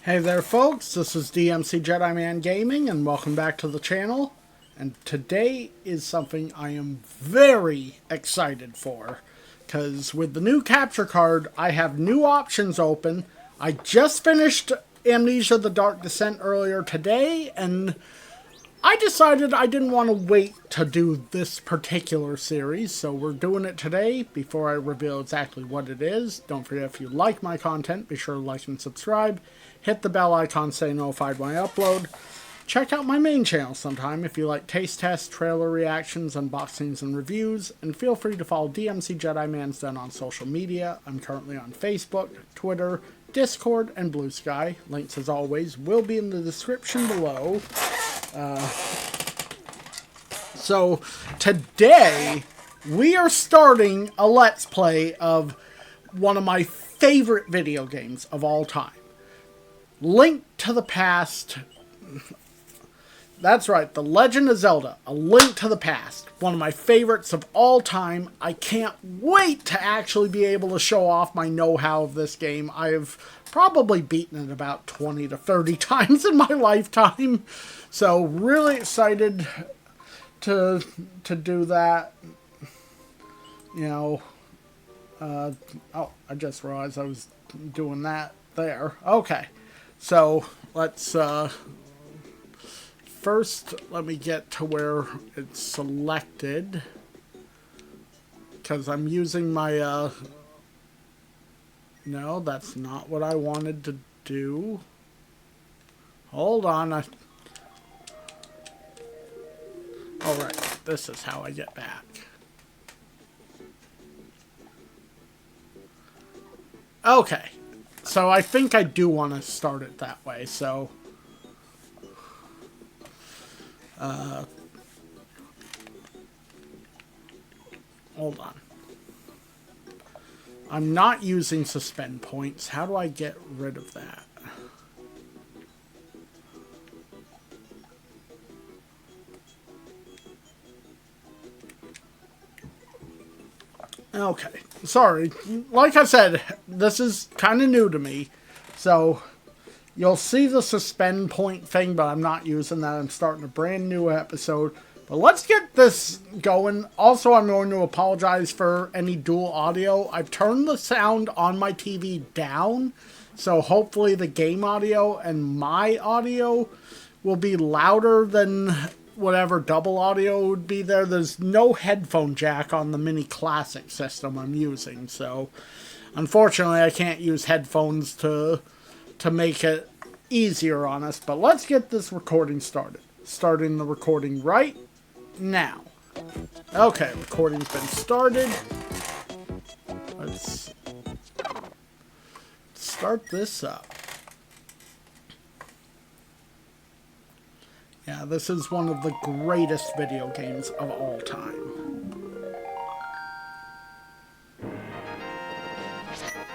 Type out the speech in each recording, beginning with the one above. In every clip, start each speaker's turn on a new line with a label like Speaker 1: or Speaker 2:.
Speaker 1: Hey there folks, this is DMC Jedi Man Gaming and welcome back to the channel. And today is something I am very excited for. Because with the new capture card, I have new options open. I just finished Amnesia the Dark Descent earlier today, and I decided I didn't want to wait to do this particular series, so we're doing it today. Before I reveal exactly what it is, don't forget, if you like my content, be sure to like and subscribe. Hit the bell icon, stay notified when I upload. Check out my main channel sometime if you like taste tests, trailer reactions, unboxings, and reviews. And feel free to follow DMC Jedi Man's Den on social media. I'm currently on Facebook, Twitter, Discord, and Blue Sky. Links, as always, will be in the description below. So today we are starting a Let's Play of one of my favorite video games of all time. Link to the Past. That's right, The Legend of Zelda, A Link to the Past. One of my favorites of all time. I can't wait to actually be able to show off my know-how of this game. I've probably beaten it about 20 to 30 times in my lifetime. So, really excited to do that. You know, oh, I just realized I was doing that there. Okay, so let's, first, let me get to where it's selected, because I'm using my, no, that's not what I wanted to do. Hold on. Alright, this is how I get back. Okay, so I think I do want to start it that way, so hold on. I'm not using suspend points. How do I get rid of that? Okay, sorry. Like I said, this is kind of new to me, so you'll see the suspend point thing, but I'm not using that. I'm starting a brand new episode. But let's get this going. Also, I'm going to apologize for any dual audio. I've turned the sound on my TV down, so hopefully the game audio and my audio will be louder than whatever double audio would be there. There's no headphone jack on the Mini Classic system I'm using, so unfortunately I can't use headphones to make it easier on us. But let's get this recording started. Starting the recording right now. Okay, recording's been started. Let's start this up. Yeah, this is one of the greatest video games of all time.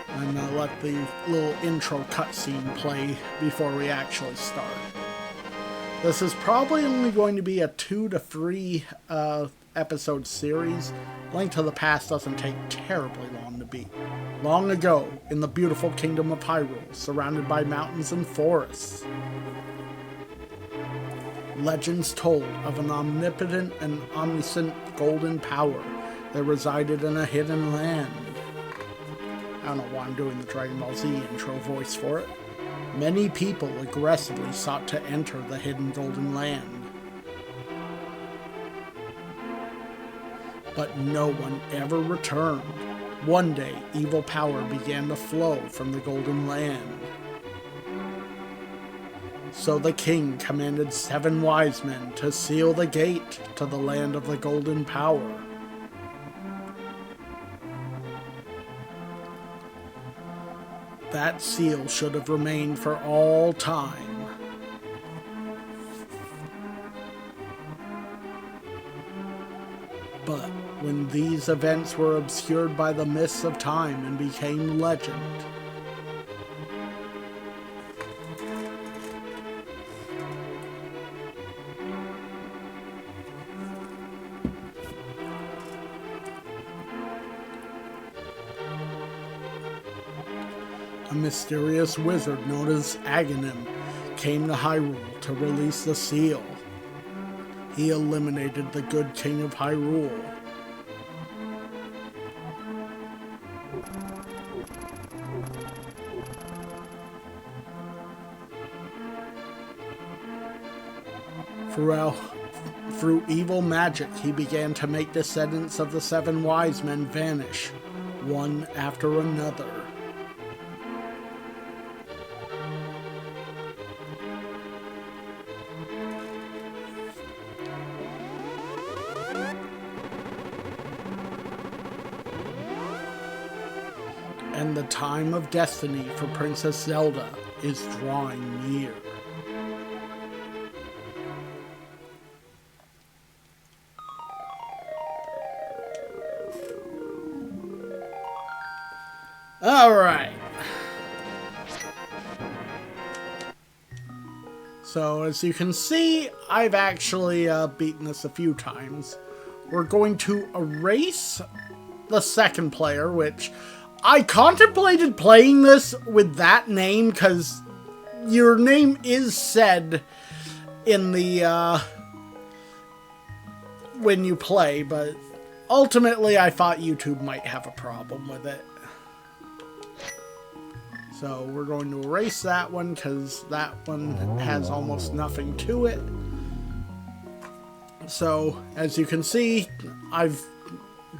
Speaker 1: I'm going to let the little intro cutscene play before we actually start. This is probably only going to be a 2 to 3 episode series. Link to the Past doesn't take terribly long to beat. Long ago, in the beautiful kingdom of Hyrule, surrounded by mountains and forests, legends told of an omnipotent and omniscient golden power that resided in a hidden land. I don't know why I'm doing the Dragon Ball Z intro voice for it. Many people aggressively sought to enter the hidden golden land, but no one ever returned. One day, evil power began to flow from the golden land. So the king commanded 7 wise men to seal the gate to the land of the golden power. That seal should have remained for all time. But when these events were obscured by the mists of time and became legend, a mysterious wizard known as Aghanim came to Hyrule to release the seal. He eliminated the good king of Hyrule. Through evil magic, he began to make descendants of the 7 wise men vanish, one after another. And the time of destiny for Princess Zelda is drawing near. Alright. So, as you can see, I've actually beaten this a few times. We're going to erase the second player, which I contemplated playing this with that name, because your name is said in the, when you play, but ultimately I thought YouTube might have a problem with it. So we're going to erase that one because that one has almost nothing to it. So as you can see, I've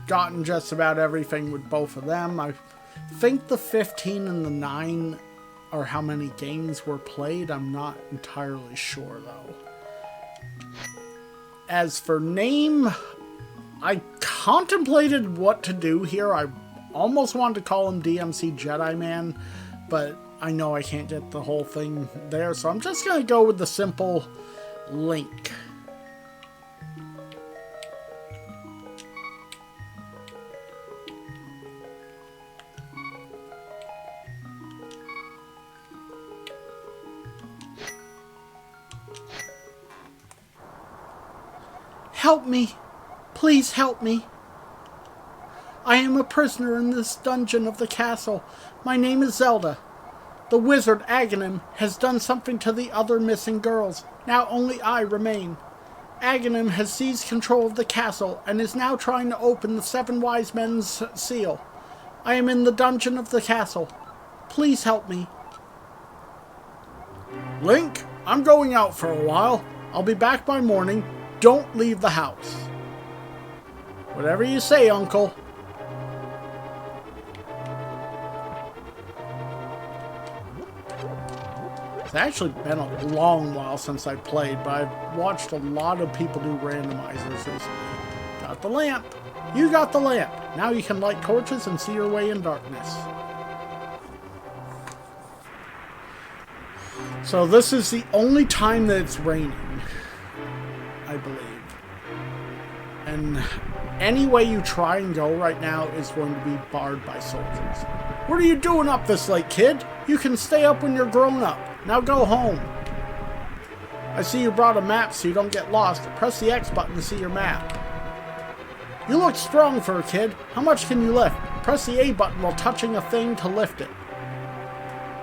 Speaker 1: gotten just about everything with both of them. I think the 15 and the 9 are how many games were played. I'm not entirely sure though. As for name, I contemplated what to do here. I almost wanted to call him DMC Jedi Man, but I know I can't get the whole thing there, so I'm just going to go with the simple Link. Help me! Please help me! I am a prisoner in this dungeon of the castle. My name is Zelda. The wizard Aghanim has done something to the other missing girls. Now only I remain. Aghanim has seized control of the castle and is now trying to open the 7 wise men's seal. I am in the dungeon of the castle. Please help me. Link, I'm going out for a while. I'll be back by morning. Don't leave the house. Whatever you say, Uncle. It's actually been a long while since I played, but I've watched a lot of people do randomizers recently. Got the lamp. You got the lamp. Now you can light torches and see your way in darkness. So this is the only time that it's raining, I believe. And any way you try and go right now is going to be barred by soldiers. What are you doing up this late, kid? You can stay up when you're grown up. Now go home. I see you brought a map so you don't get lost. Press the X button to see your map. You look strong for a kid. How much can you lift? Press the A button while touching a thing to lift it.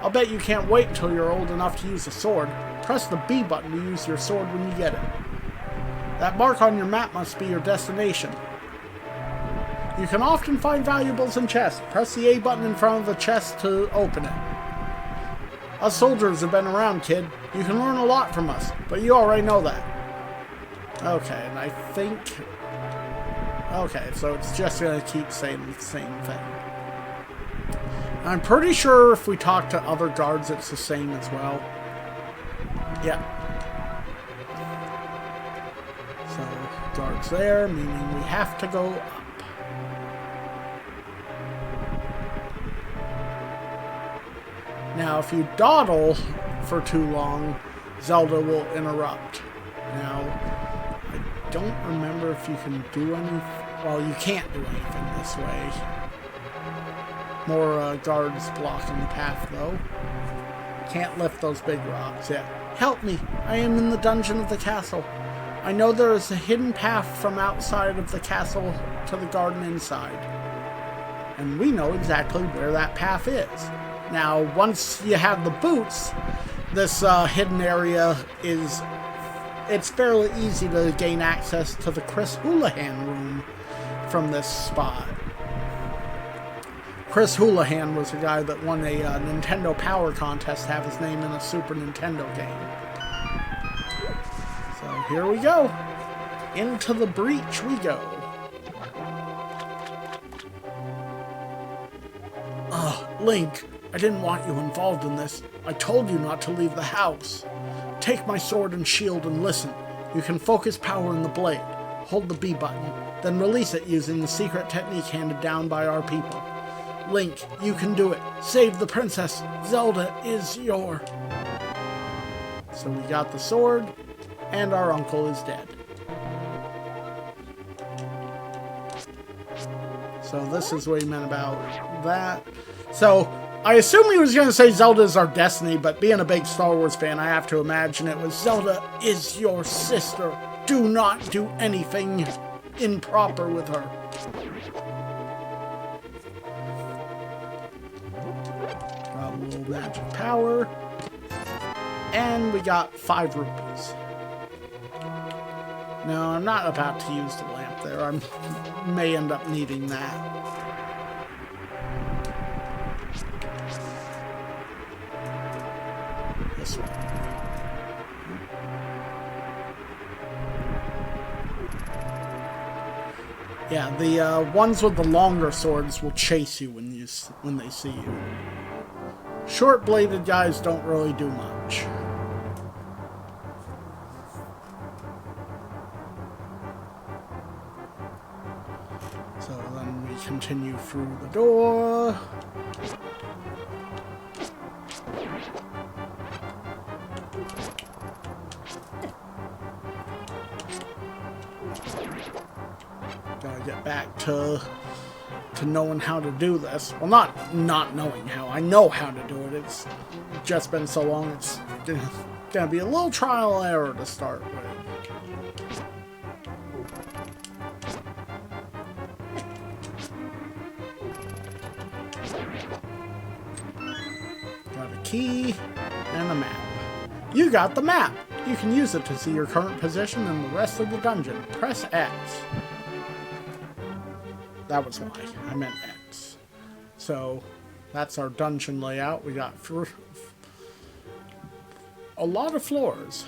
Speaker 1: I'll bet you can't wait until you're old enough to use a sword. Press the B button to use your sword when you get it. That mark on your map must be your destination. You can often find valuables in chests. Press the A button in front of the chest to open it. Us soldiers have been around, kid. You can learn a lot from us, but you already know that. Okay, and I think... Okay, so it's just going to keep saying the same thing. I'm pretty sure if we talk to other guards, it's the same as well. Yeah. So, guards there, meaning we have to go up. Now, if you dawdle for too long, Zelda will interrupt. Now, I don't remember if you can do anything. Well, you can't do anything this way. More guards blocking the path, though. Can't lift those big rocks yet. Help me! I am in the dungeon of the castle. I know there is a hidden path from outside of the castle to the garden inside. And we know exactly where that path is. Now, once you have the boots, this hidden area it's fairly easy to gain access to the Chris Houlihan room from this spot. Chris Houlihan was a guy that won a Nintendo Power Contest to have his name in a Super Nintendo game. So here we go. Into the breach we go. Link, I didn't want you involved in this. I told you not to leave the house. Take my sword and shield and listen. You can focus power in the blade. Hold the B button, then release it using the secret technique handed down by our people. Link, you can do it. Save the princess. Zelda is your... So we got the sword, and our uncle is dead. So this is what he meant about that. So, I assume he was going to say Zelda is our destiny, but being a big Star Wars fan, I have to imagine it was Zelda is your sister. Do not do anything improper with her. Got a little magic power. And we got 5 rupees. No, I'm not about to use the lamp there. I may end up needing that. This one. Yeah, the ones with the longer swords will chase you when they see you. Short-bladed guys don't really do much. So then we continue through the door. Gotta get back to knowing how to do this. Well, not knowing how. I know how to do it. It's just been so long. It's gonna be a little trial and error to start with. Got a key and a map. You got the map. You can use it to see your current position and the rest of the dungeon. Press X. That was why. I meant X. So, that's our dungeon layout. We got a lot of floors.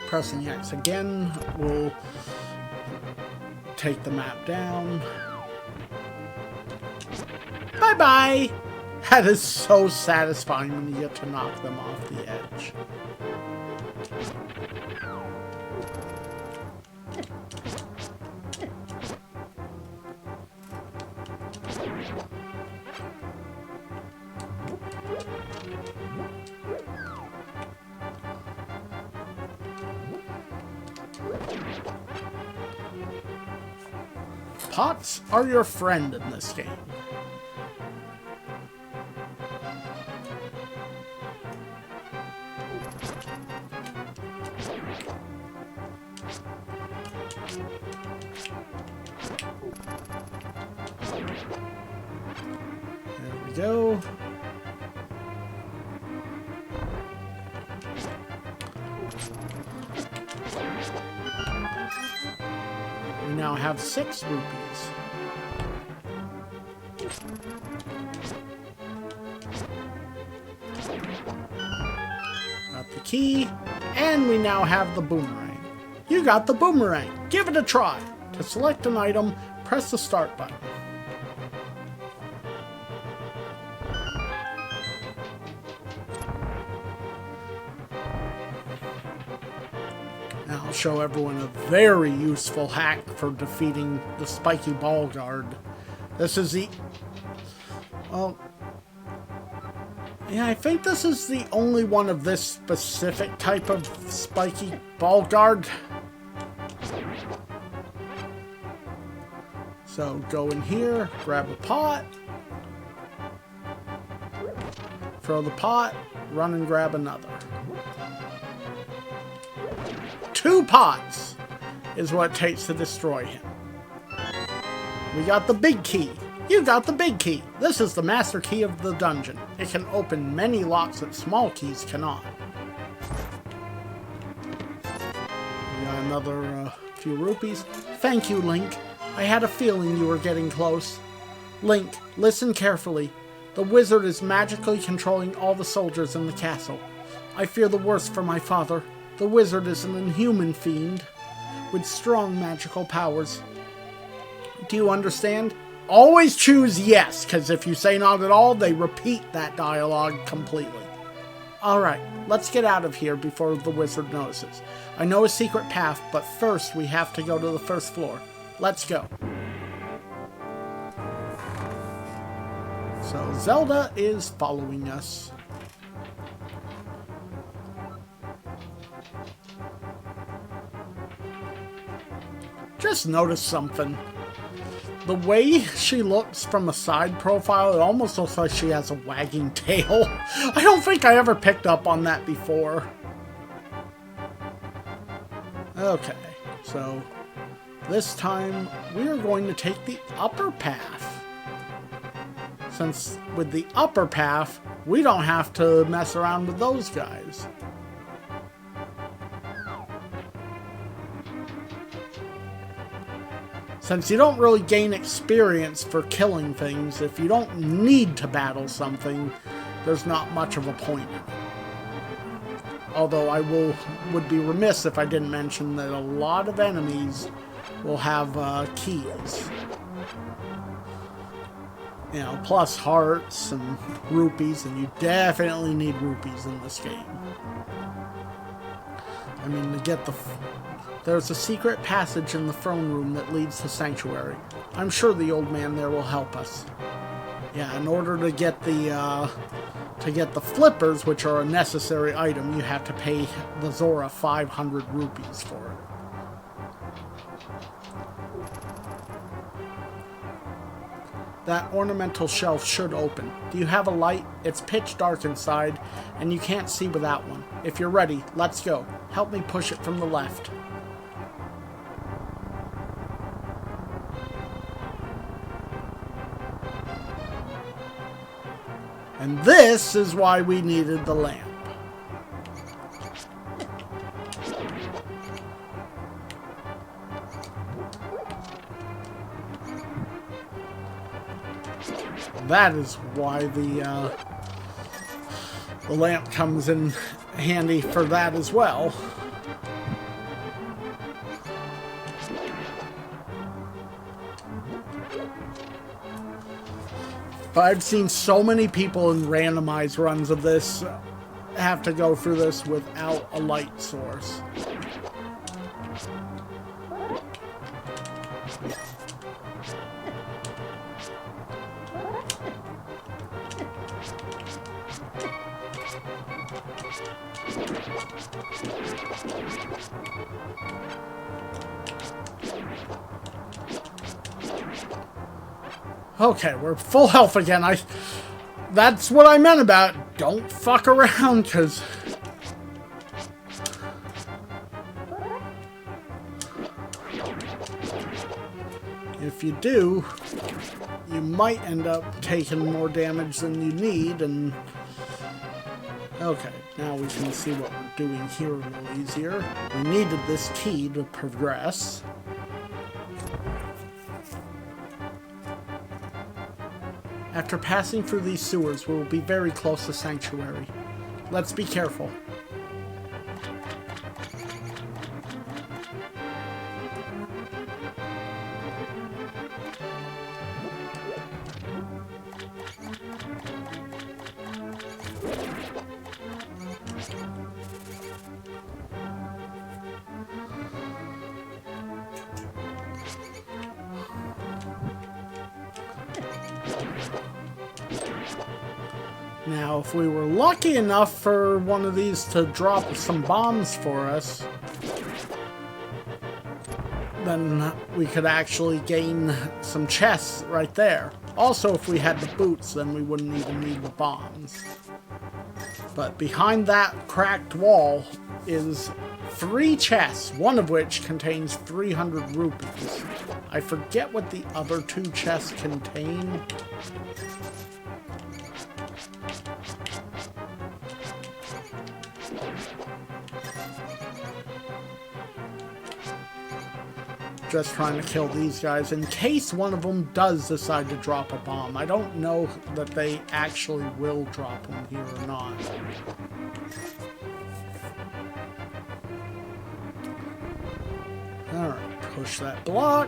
Speaker 1: Pressing X again will take the map down. Bye-bye! That is so satisfying when you get to knock them off the edge. Pots are your friend in this game. There we go. We now have 6 rupees. Got the key, and we now have the boomerang. You got the boomerang. Give it a try. To select an item, press the start button. Now I'll show everyone a very useful hack for defeating the spiky ball guard. This is the... Well... Yeah, I think this is the only one of this specific type of spiky ball guard. So go in here, grab a pot, throw the pot, run and grab another. 2 pots is what it takes to destroy him. We got the big key. You got the big key. This is the master key of the dungeon. It can open many locks that small keys cannot. We got another few rupees. Thank you, Link. I had a feeling you were getting close. Link, listen carefully. The wizard is magically controlling all the soldiers in the castle. I fear the worst for my father. The wizard is an inhuman fiend with strong magical powers. Do you understand? Always choose yes, because if you say not at all, they repeat that dialogue completely. Alright, let's get out of here before the wizard notices. I know a secret path, but first we have to go to the first floor. Let's go. So Zelda is following us. Just noticed something. The way she looks from a side profile, it almost looks like she has a wagging tail. I don't think I ever picked up on that before. Okay, so this time we are going to take the upper path. Since with the upper path, we don't have to mess around with those guys. Since you don't really gain experience for killing things, if you don't need to battle something, there's not much of a point in it. Although I would be remiss if I didn't mention that a lot of enemies will have keys. You know, plus hearts and rupees, and you definitely need rupees in this game. I mean, to get the... There's a secret passage in the throne room that leads to Sanctuary. I'm sure the old man there will help us. Yeah, in order to get the flippers, which are a necessary item, you have to pay the Zora 500 rupees for it. That ornamental shelf should open. Do you have a light? It's pitch dark inside, and you can't see without one. If you're ready, let's go. Help me push it from the left. And this is why we needed the lamp. That is why the lamp comes in handy for that as well. But I've seen so many people in randomized runs of this have to go through this without a light source. Okay, we're full health again. That's what I meant about don't fuck around, because if you do, you might end up taking more damage than you need, and okay, now we can see what we're doing here a little easier. We needed this key to progress. After passing through these sewers, we will be very close to Sanctuary. Let's be careful. Now, if we were lucky enough for one of these to drop some bombs for us, then we could actually gain some chests right there. Also, if we had the boots, then we wouldn't even need the bombs. But behind that cracked wall is 3 chests, one of which contains 300 rupees. I forget what the other 2 chests contain. Just trying to kill these guys in case one of them does decide to drop a bomb. I don't know that they actually will drop them here or not. Alright, push that block.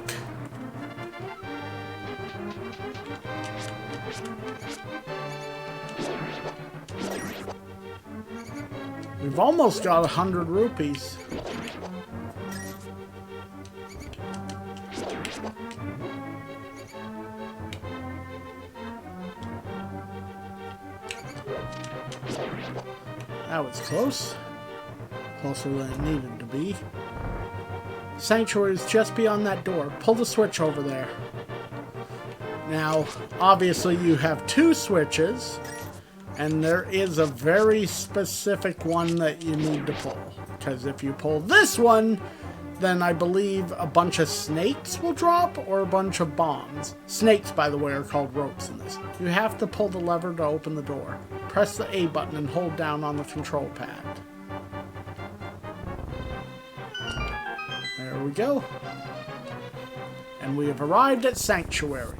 Speaker 1: We've almost got 100 rupees. That was close. Closer than it needed to be. Sanctuary is just beyond that door. Pull the switch over there. Now, obviously you have 2 switches, and there is a very specific one that you need to pull. Because if you pull this one, then I believe a bunch of snakes will drop, or a bunch of bombs. Snakes, by the way, are called ropes in this. You have to pull the lever to open the door. Press the A button and hold down on the control pad. There we go. And we have arrived at Sanctuary.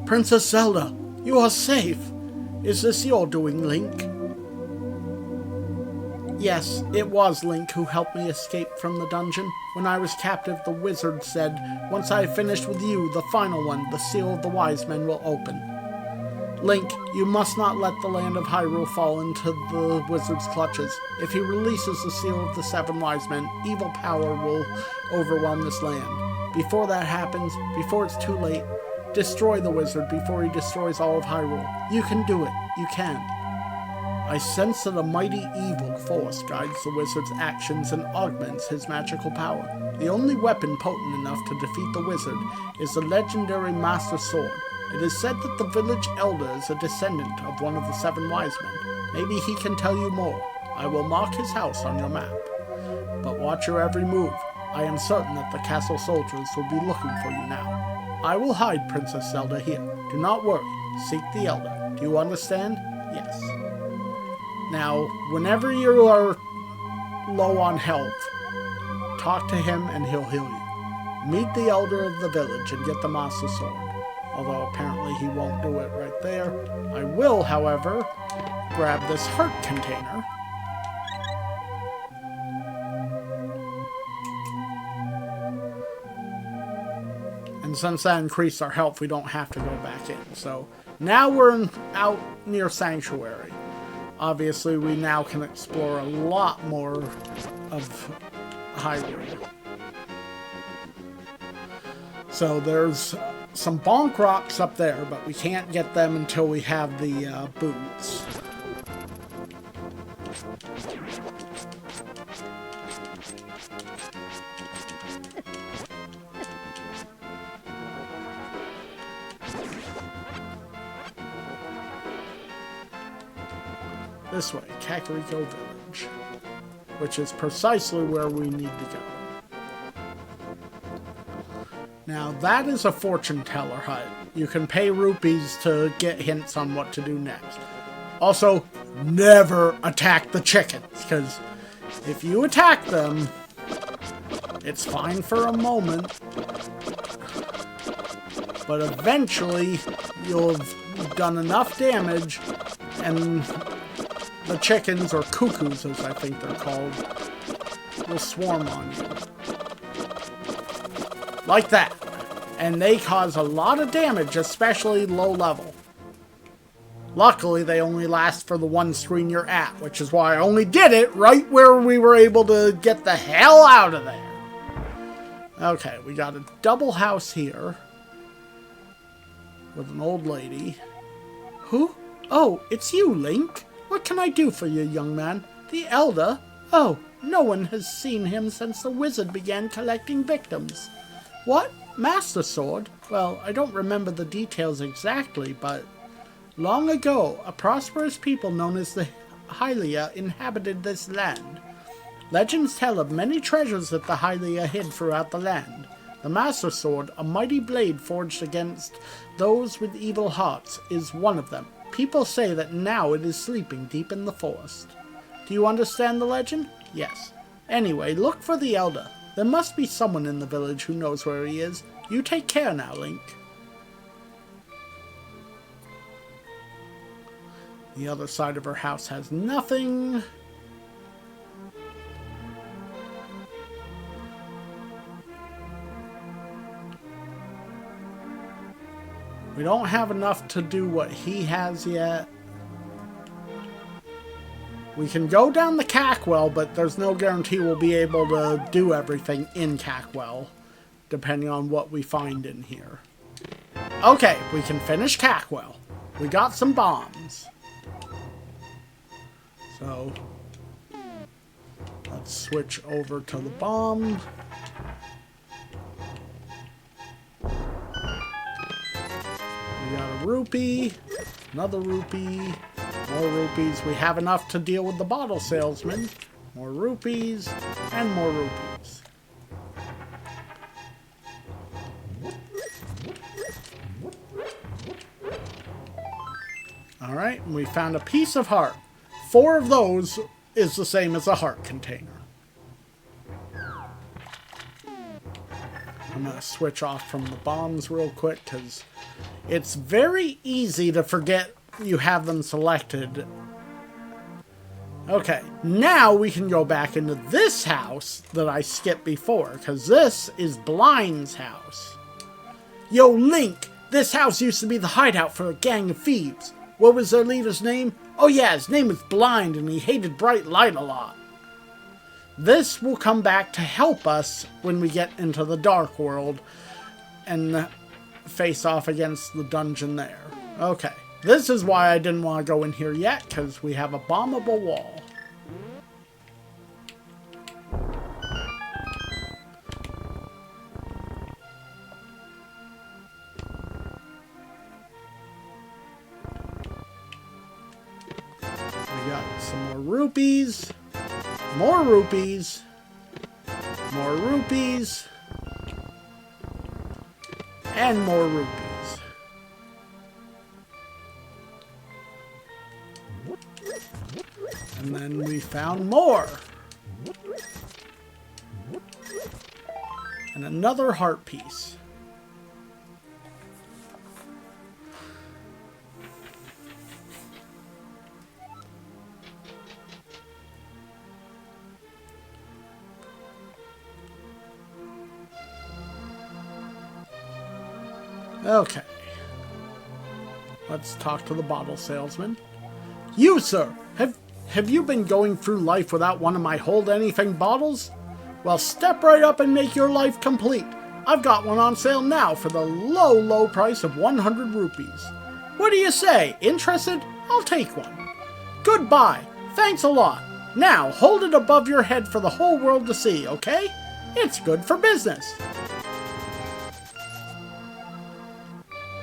Speaker 1: Princess Zelda, you are safe. Is this your doing, Link? Yes, it was Link who helped me escape from the dungeon. When I was captive, the wizard said, once I have finished with you, the final one, the Seal of the Wise Men, will open. Link, you must not let the land of Hyrule fall into the wizard's clutches. If he releases the Seal of the 7 Wise Men, evil power will overwhelm this land. Before that happens, before it's too late, destroy the wizard before he destroys all of Hyrule. You can do it. You can. I sense that a mighty evil force guides the wizard's actions and augments his magical power. The only weapon potent enough to defeat the wizard is the legendary Master Sword. It is said that the village elder is a descendant of one of the 7 wise men. Maybe he can tell you more. I will mark his house on your map. But watch your every move. I am certain that the castle soldiers will be looking for you now. I will hide Princess Zelda here. Do not worry. Seek the elder. Do you understand? Yes. Now, whenever you are low on health, talk to him and he'll heal you. Meet the elder of the village and get the Master Sword. Although apparently he won't do it right there. I will, however, grab this heart container. And since that increased our health, we don't have to go back in. So now we're out near Sanctuary. Obviously, we now can explore a lot more of Hyrule. So there's some bonk rocks up there, but we can't get them until we have the boots. This way, Kakariko Village, which is precisely where we need to go. Now, that is a fortune teller hut. You can pay rupees to get hints on what to do next. Also, never attack the chickens, because if you attack them, it's fine for a moment, but eventually you'll have done enough damage and the chickens, or cuckoos as I think they're called, will swarm on you. Like that. And they cause a lot of damage, especially low level. Luckily, they only last for the one screen you're at, which is why I only did it right where we were able to get the hell out of there. Okay, we got a double house here with an old lady. Who? Oh, it's you, Link. What can I do for you, young man? The elder? Oh, no one has seen him since the wizard began collecting victims. What? Master Sword? Well, I don't remember the details exactly, but long ago, a prosperous people known as the Hylia inhabited this land. Legends tell of many treasures that the Hylia hid throughout the land. The Master Sword, a mighty blade forged against those with evil hearts, is one of them. People say that now it is sleeping deep in the forest. Do you understand the legend? Yes. Anyway, look for the Elder. There must be someone in the village who knows where he is. You take care now, Link. The other side of her house has nothing. We don't have enough to do what he has yet. We can go down the Cackwell, but there's no guarantee we'll be able to do everything in Cackwell, depending on what we find in here. Okay, we can finish Cackwell. We got some bombs. So, let's switch over to the bomb. We got a rupee, another rupee, more rupees. We have enough to deal with the bottle salesman. More rupees, and more rupees. Alright, we found a piece of heart. 4 of those is the same as a heart container. I'm going to switch off from the bombs real quick because it's very easy to forget you have them selected. Okay, now we can go back into this house that I skipped before because this is Blind's house. Yo, Link, this house used to be the hideout for a gang of thieves. What was their leader's name? Oh yeah, his name was Blind and he hated bright light a lot. This will come back to help us when we get into the Dark World and face off against the dungeon there. Okay, this is why I didn't want to go in here yet, because we have a bombable wall. We got some more rupees. More rupees. More rupees. And more rupees. And then we found more. And another heart piece. Okay. Let's talk to the bottle salesman. You, sir, have you been going through life without one of my hold anything bottles? Well, step right up and make your life complete. I've got one on sale now for the low, low price of 100 rupees. What do you say? Interested? I'll take one. Goodbye. Thanks a lot. Now, hold it above your head for the whole world to see, okay? It's good for business.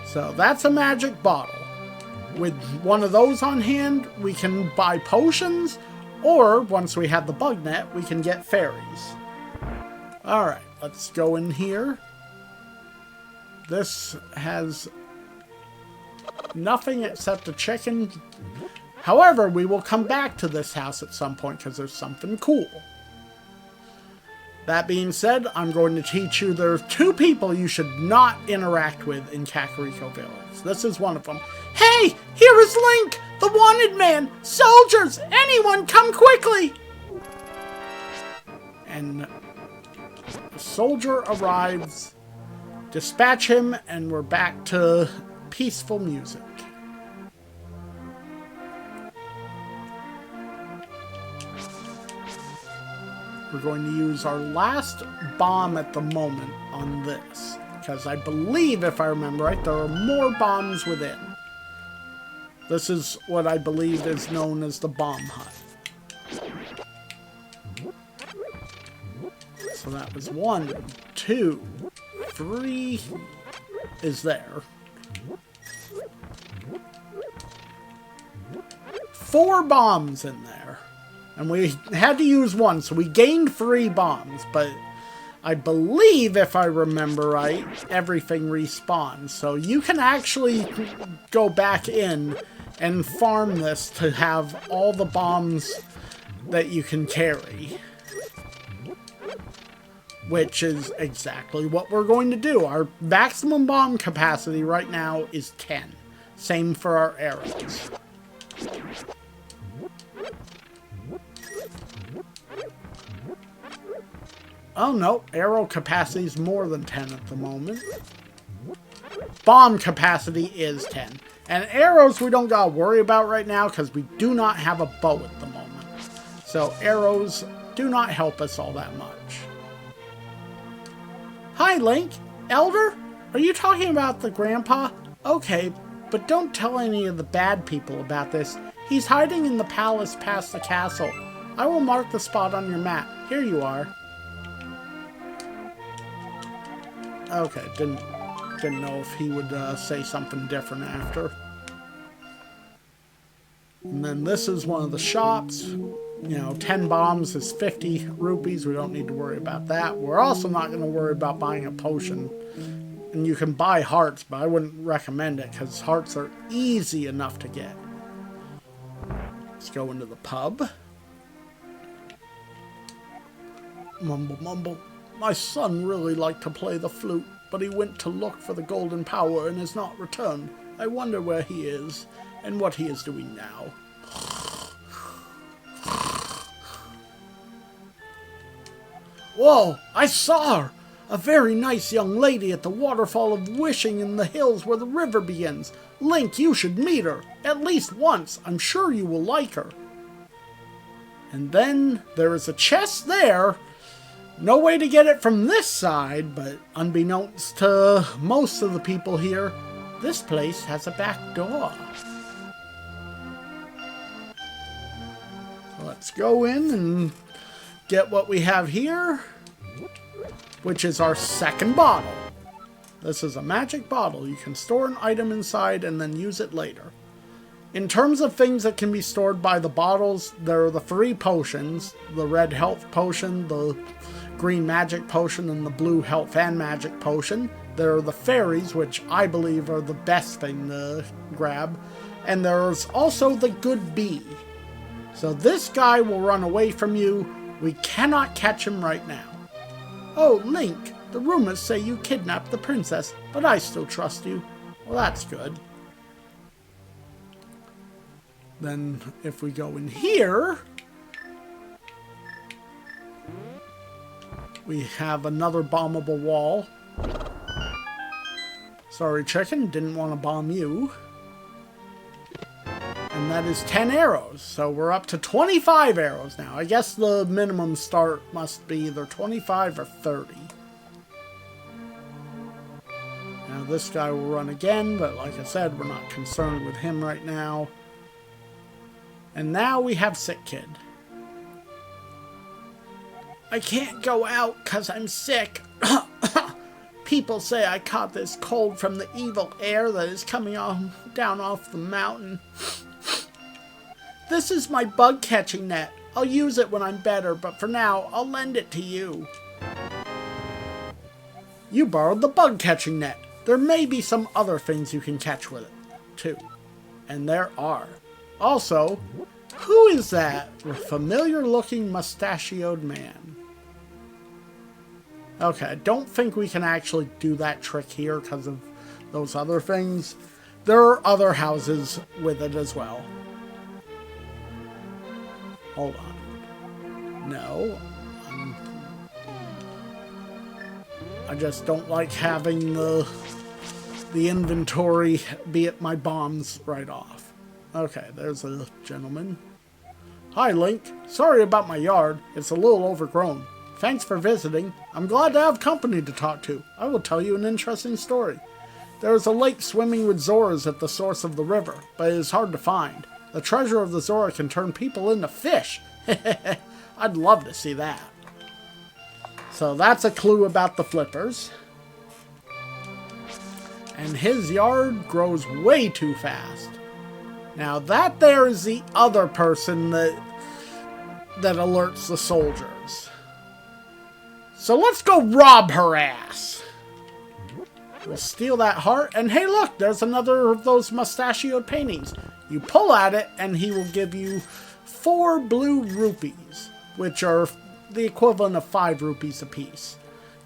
Speaker 1: So that's a magic bottle. With one of those on hand, we can buy potions, or once we have the bug net, we can get fairies. Alright, let's go in here. This has nothing except a chicken. However, we will come back to this house at some point because there's something cool. That being said, I'm going to teach you there are 2 people you should not interact with in Kakariko Village. This is one of them. Hey! Here is Link! The wanted man! Soldiers! Anyone, come quickly! And a soldier arrives. Dispatch him, and we're back to peaceful music. We're going to use our last bomb at the moment on this. Because I believe, if I remember right, there are more bombs within. This is what I believe is known as the bomb hut. So that was 1, 2, 3 is there. 4 bombs in there. And we had to use one, so we gained 3 bombs, but I believe, if I remember right, everything respawns. So you can actually go back in and farm this to have all the bombs that you can carry. Which is exactly what we're going to do. Our maximum bomb capacity right now is 10. Same for our arrows. Oh no, arrow capacity is more than 10 at the moment. Bomb capacity is 10. And arrows we don't gotta worry about right now because we do not have a bow at the moment. So arrows do not help us all that much. Hi Link! Elder? Are you talking about the grandpa? Okay, but don't tell any of the bad people about this. He's hiding in the palace past the castle. I will mark the spot on your map. Here you are. Okay, didn't know if he would say something different after. And then this is one of the shops. You know, 10 bombs is 50 rupees. We don't need to worry about that. We're also not going to worry about buying a potion. And you can buy hearts, but I wouldn't recommend it because hearts are easy enough to get. Let's go into the pub. Mumble, mumble. My son really liked to play the flute, but he went to look for the golden power and has not returned. I wonder where he is and what he is doing now. Whoa, I saw her! A very nice young lady at the waterfall of Wishing in the hills where the river begins. Link, you should meet her. At least once. I'm sure you will like her. And then there is a chest there. No way to get it from this side, but unbeknownst to most of the people here, this place has a back door. So let's go in and get what we have here, which is our second bottle. This is a magic bottle. You can store an item inside and then use it later. In terms of things that can be stored by the bottles, there are the 3 potions, the red health potion, the green magic potion, and the blue health and magic potion. There are the fairies, which I believe are the best thing to grab. And there's also the good bee. So this guy will run away from you. We cannot catch him right now. Oh, Link, the rumors say you kidnapped the princess, but I still trust you. Well, that's good. Then, if we go in here, we have another bombable wall. Sorry, chicken, didn't want to bomb you. And that is 10 arrows, so we're up to 25 arrows now. I guess the minimum start must be either 25 or 30. Now this guy will run again, but like I said, we're not concerned with him right now. And now we have Sick Kid. I can't go out 'cause I'm sick. People say I caught this cold from the evil air that is coming down off the mountain. This is my bug catching net. I'll use it when I'm better, but for now, I'll lend it to you. You borrowed the bug catching net. There may be some other things you can catch with it, too. And there are. Also, who is that familiar-looking mustachioed man? Okay, I don't think we can actually do that trick here because of those other things. There are other houses with it as well. Hold on. No. I just don't like having the inventory be at my bombs right off. Okay, there's a gentleman. Hi, Link. Sorry about my yard. It's a little overgrown. Thanks for visiting. I'm glad to have company to talk to. I will tell you an interesting story. There is a lake swimming with Zoras at the source of the river, but it is hard to find. The treasure of the Zora can turn people into fish. I'd love to see that. So that's a clue about the flippers. And his yard grows way too fast. Now that there is the other person that that alerts the soldiers. So let's go rob her ass. We'll steal that heart, and hey look, there's another of those mustachioed paintings. You pull at it, and he will give you 4 blue rupees, which are the equivalent of 5 rupees apiece.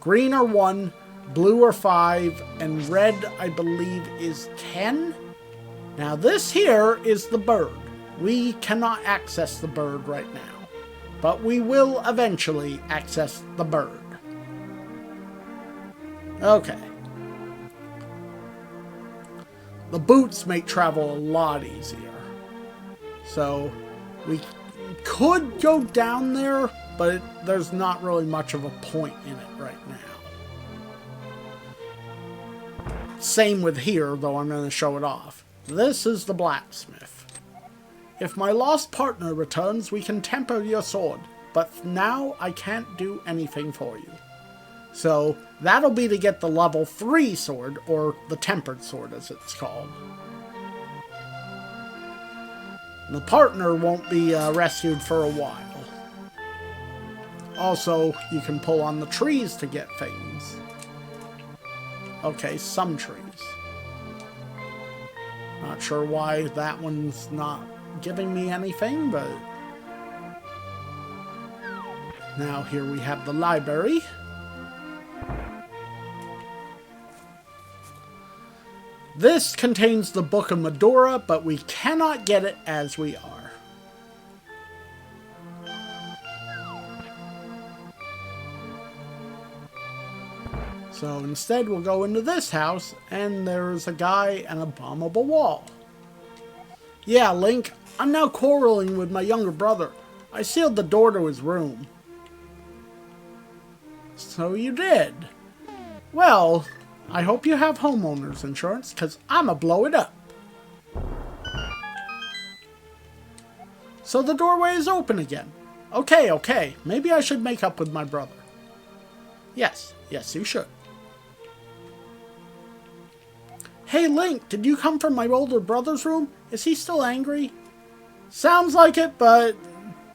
Speaker 1: Green are 1, blue are 5, and red, I believe, is 10? Now this here is the bird. We cannot access the bird right now, but we will eventually access the bird. Okay. The boots make travel a lot easier. So we could go down there, but there's not really much of a point in it right now. Same with here, though I'm going to show it off. This is the blacksmith. If my lost partner returns, we can temper your sword, but now I can't do anything for you. So that'll be to get the level 3 sword, or the tempered sword as it's called. The partner won't be rescued for a while. Also, you can pull on the trees to get things. Okay, some trees. Not sure why that one's not giving me anything, but... Now here we have the library. This contains the Book of Medora, but we cannot get it as we are. So instead we'll go into this house, and there's a guy and a bombable wall. Yeah, Link, I'm now quarreling with my younger brother. I sealed the door to his room. So you did. Well, I hope you have homeowner's insurance, because I'ma blow it up. So the doorway is open again. Okay, maybe I should make up with my brother. Yes, you should. Hey Link, did you come from my older brother's room? Is he still angry? Sounds like it, but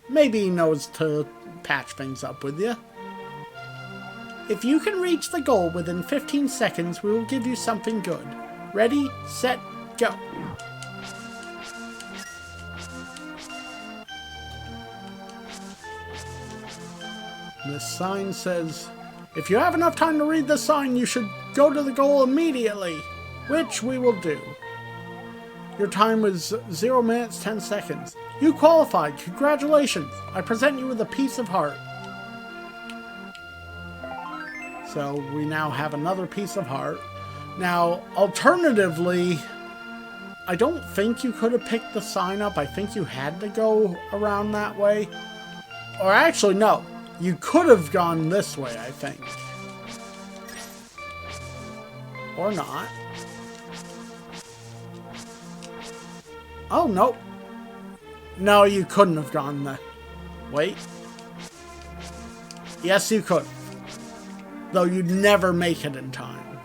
Speaker 1: maybe he knows to patch things up with you. If you can reach the goal within 15 seconds, we will give you something good. Ready, set, go. This sign says, if you have enough time to read this sign, you should go to the goal immediately, which we will do. Your time was 0 minutes, 10 seconds. You qualified. Congratulations. I present you with a piece of heart. So we now have another piece of heart. Now, alternatively, I don't think you could have picked the sign up. I think you had to go around that way. Or actually, no. You could have gone this way, I think. Or not. Oh, no. No, you couldn't have gone the... Wait. Yes, you could. Though you'd never make it in time.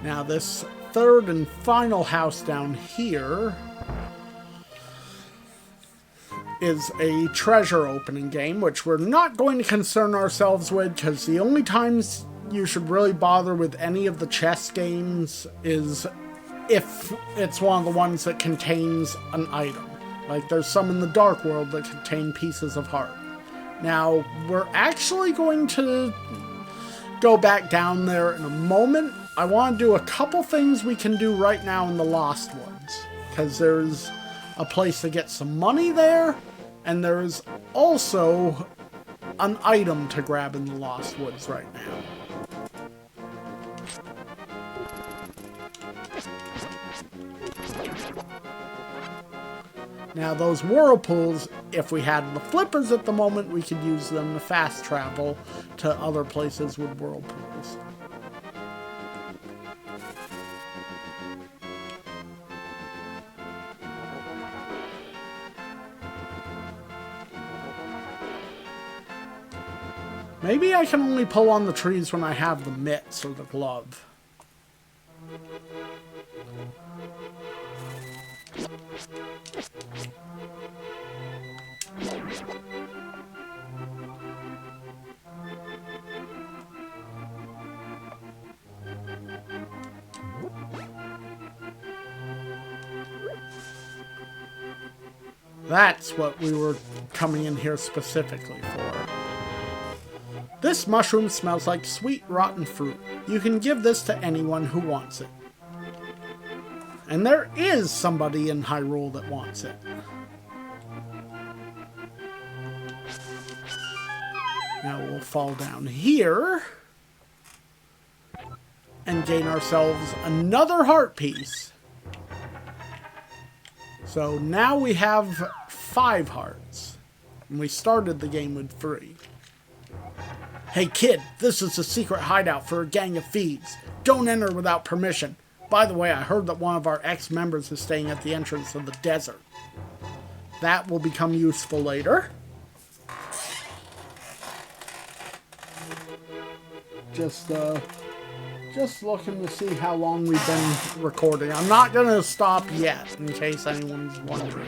Speaker 1: Now this third and final house down here is a treasure opening game, which we're not going to concern ourselves with, because the only times you should really bother with any of the chess games is if it's one of the ones that contains an item. Like, there's some in the Dark World that contain pieces of heart. Now, we're actually going to go back down there in a moment. I want to do a couple things we can do right now in the Lost Woods. Because there's a place to get some money there, and there's also an item to grab in the Lost Woods right now. Now those whirlpools, if we had the flippers at the moment, we could use them to fast travel to other places with whirlpools. Maybe I can only pull on the trees when I have the mitts or the glove. That's what we were coming in here specifically for. This mushroom smells like sweet, rotten fruit. You can give this to anyone who wants it. And there is somebody in Hyrule that wants it. Now we'll fall down here and gain ourselves another heart piece. So now we have 5 hearts. And we started the game with 3. Hey kid, this is a secret hideout for a gang of thieves. Don't enter without permission. By the way, I heard that one of our ex-members is staying at the entrance of the desert. That will become useful later. Just looking to see how long we've been recording. I'm not going to stop yet, in case anyone's wondering.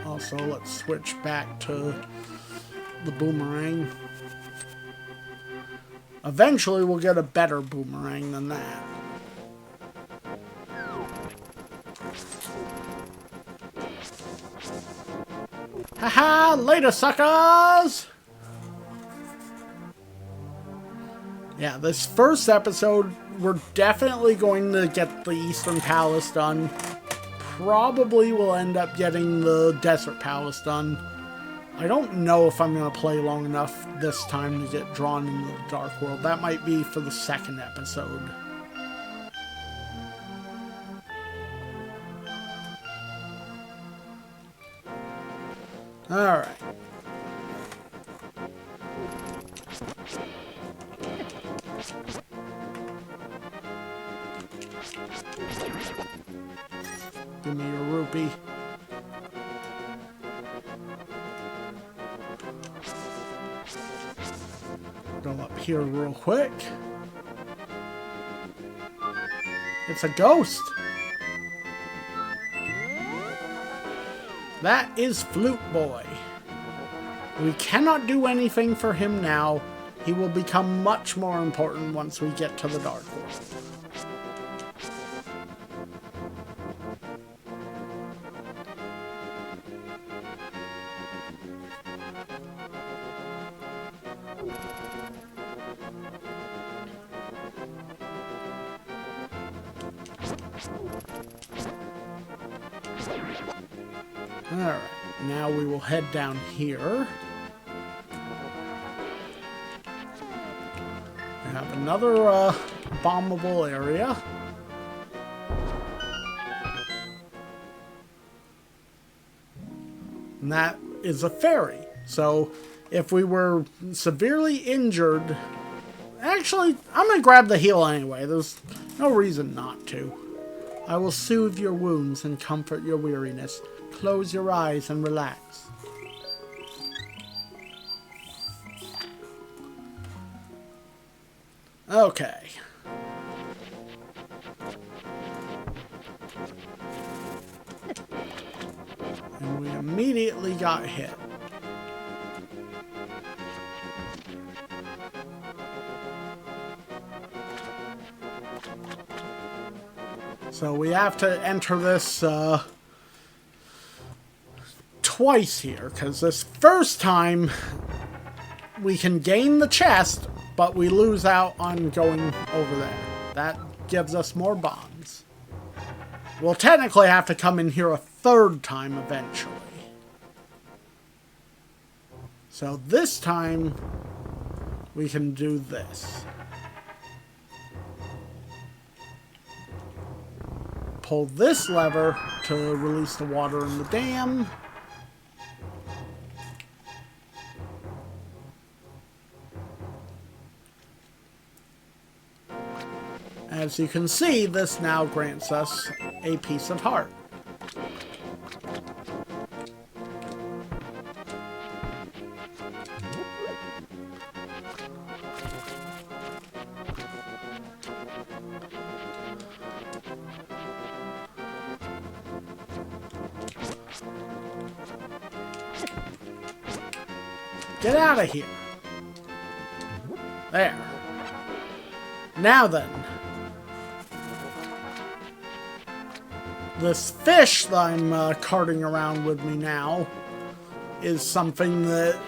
Speaker 1: Also, let's switch back to the boomerang. Eventually, we'll get a better boomerang than that. Haha! Later, suckers! Yeah, this first episode, we're definitely going to get the Eastern Palace done. Probably will end up getting the Desert Palace done. I don't know if I'm going to play long enough this time to get drawn into the Dark World. That might be for the second episode. Alright. Give me your rupee. Go up here real quick. It's a ghost. That is Flute Boy. We cannot do anything for him now. He will become much more important once we get to the Dark World. Alright, now we will head down here. We have another bombable area. And that is a ferry. So if we were severely injured... Actually, I'm going to grab the heal anyway. There's no reason not to. I will soothe your wounds and comfort your weariness. Close your eyes and relax. Okay. And we immediately got hit. So we have to enter this twice here, because this first time we can gain the chest, but we lose out on going over there. That gives us more bombs. We'll technically have to come in here a third time eventually. So this time we can do this. Pull this lever to release the water in the dam. As you can see, this now grants us a piece of heart. Get out of here. There. Now then. this fish that I'm carting around with me now is something that...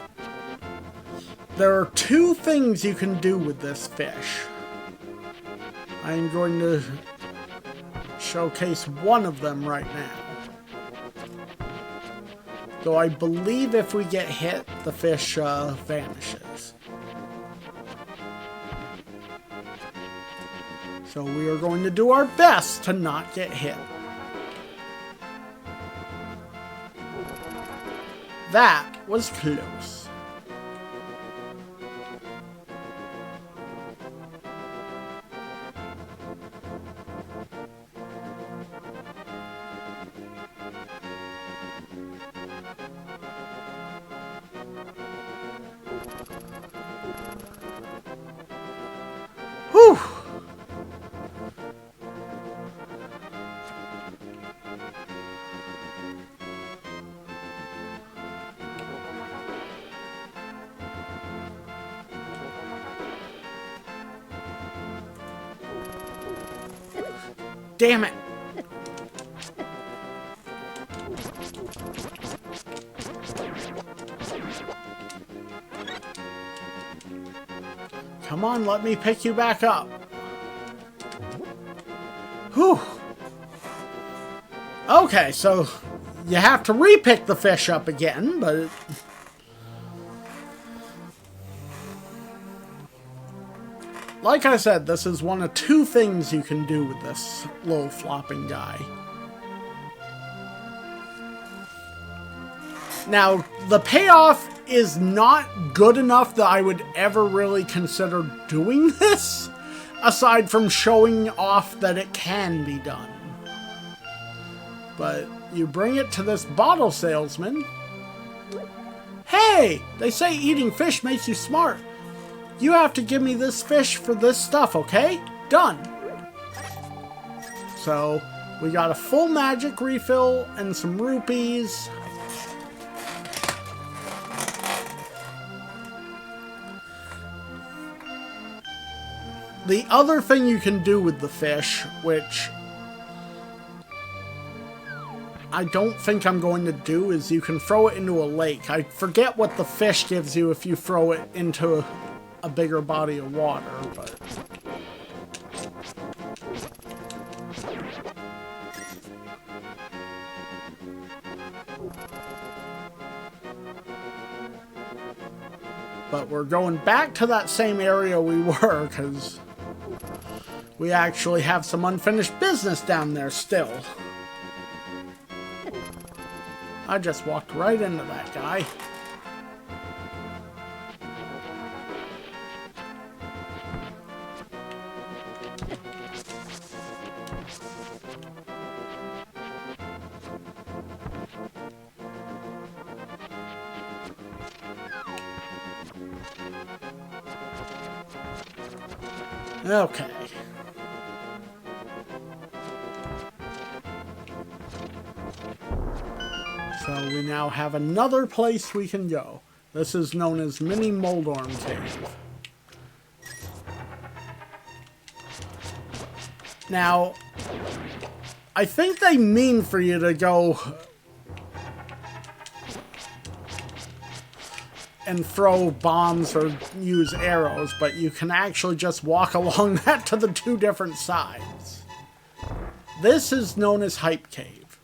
Speaker 1: There are two things you can do with this fish. I'm going to showcase one of them right now. Though I believe if we get hit, the fish vanishes. So we are going to do our best to not get hit. That was close. Whew! Damn it! Come on, let me pick you back up. Whew. Okay, so you have to re-pick the fish up again, but... Like I said, this is one of two things you can do with this little flopping guy. Now, the payoff is not good enough that I would ever really consider doing this, aside from showing off that it can be done. But you bring it to this bottle salesman. Hey, they say eating fish makes you smart. You have to give me this fish for this stuff, okay? Done. So, we got a full magic refill and some rupees. The other thing you can do with the fish, which I don't think I'm going to do, is you can throw it into a lake. I forget what the fish gives you if you throw it into a bigger body of water, but... But we're going back to that same area we were, because we actually have some unfinished business down there still. I just walked right into that guy. Okay. So we now have another place we can go. This is known as Mini Moldorm Cave. Now, I think they mean for you to go and throw bombs or use arrows, but you can actually just walk along that to the two different sides. This is known as Hype Cave.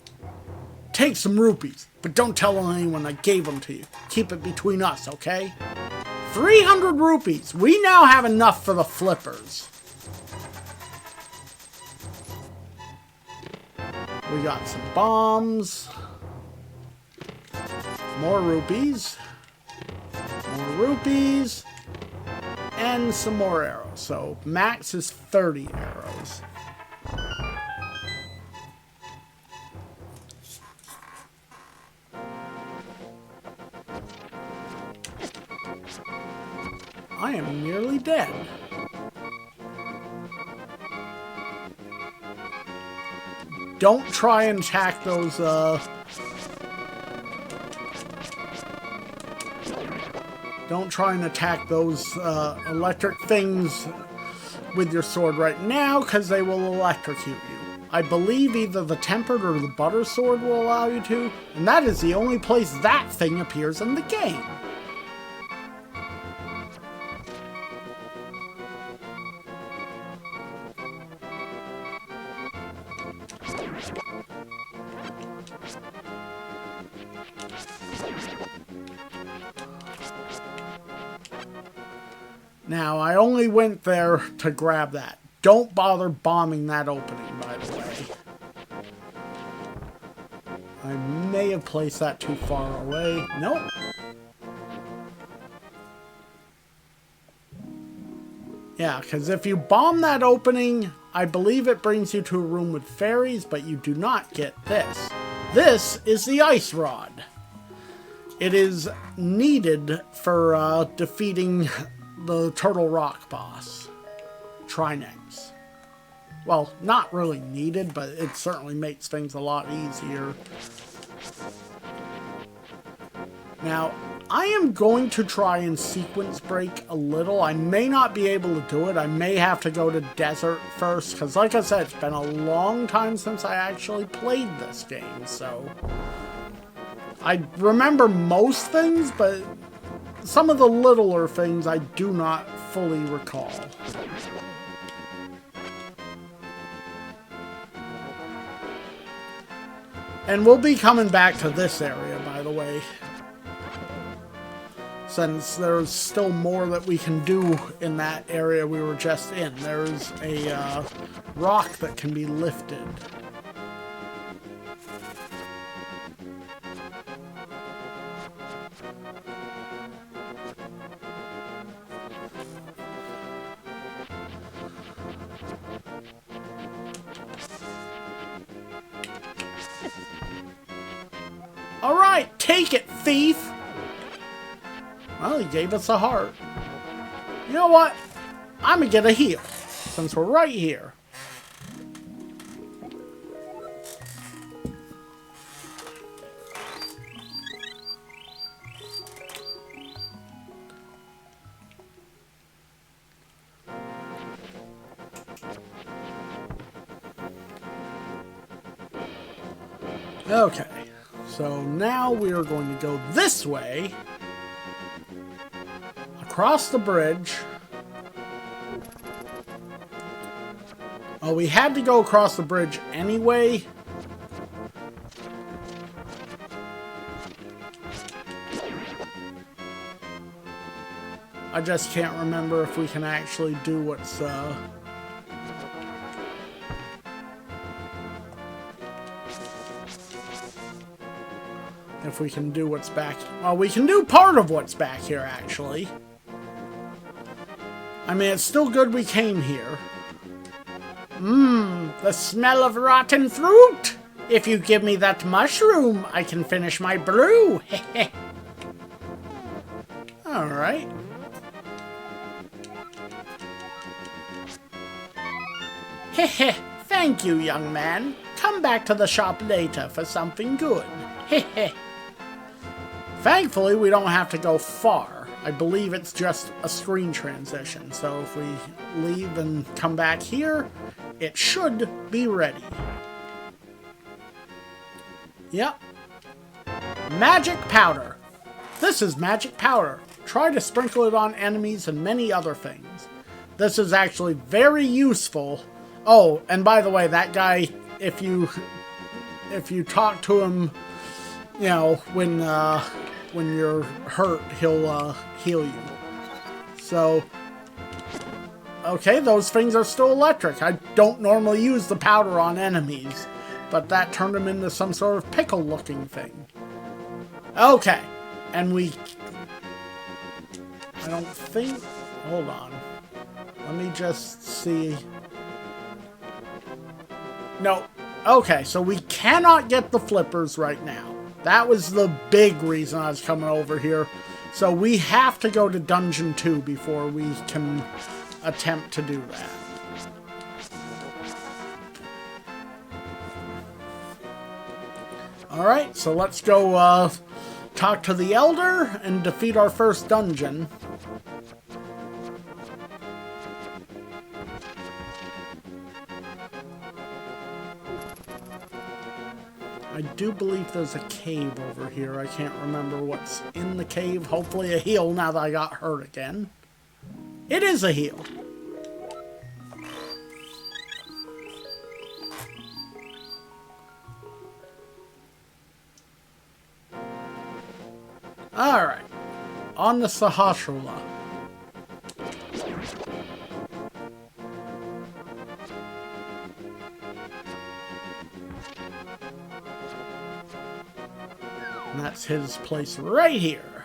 Speaker 1: Take some rupees, but don't tell anyone I gave them to you. Keep it between us, okay? 300 rupees! We now have enough for the flippers. We got some bombs. More rupees. More rupees, and some more arrows. So max is 30 arrows. I am nearly dead. Don't try and attack those, Don't try and attack those electric things with your sword right now, because they will electrocute you. I believe either the tempered or the butter sword will allow you to, and that is the only place that thing appears in the game. Now, I only went there to grab that. Don't bother bombing that opening, by the way. I may have placed that too far away. Nope. Yeah, because if you bomb that opening, I believe it brings you to a room with fairies, but you do not get this. This is the ice rod. It is needed for defeating the Turtle Rock boss, Trinex. Well, not really needed, but it certainly makes things a lot easier. Now, I am going to try and sequence break a little. I may not be able to do it. I may have to go to Desert first, because like I said, it's been a long time since I actually played this game, so I remember most things, but some of the littler things I do not fully recall. And we'll be coming back to this area, by the way, since there's still more that we can do in that area we were just in. There's a rock that can be lifted. Alright, take it, thief! Well, he gave us a heart. You know what? I'm gonna get a heal, since we're right here. Okay. So now we are going to go this way, across the bridge. Oh, we had to go across the bridge anyway. I just can't remember if we can actually do what's, if we can do what's back. Well, we can do part of what's back here, actually. I mean, it's still good we came here. The smell of rotten fruit! If you give me that mushroom, I can finish my brew. Alright. Heh. Thank you, young man. Come back to the shop later for something good. Heh. Thankfully, we don't have to go far. I believe it's just a screen transition, so if we leave and come back here, it should be ready. Yep. Magic powder. This is magic powder. Try to sprinkle it on enemies and many other things. This is actually very useful. Oh, and by the way, that guy, if you talk to him, you know, when you're hurt, he'll heal you. So, okay, those things are still electric. I don't normally use the powder on enemies, but that turned them into some sort of pickle-looking thing. Okay, and I don't think... Hold on. Let me just see... No. Okay, so we cannot get the flippers right now. That was the big reason I was coming over here. So we have to go to Dungeon 2 before we can attempt to do that. Alright, so let's go talk to the Elder and defeat our first dungeon. I do believe there's a cave over here. I can't remember what's in the cave. Hopefully a heal now that I got hurt again. It is a heal. Alright. On the Sahasrahla. And that's his place right here.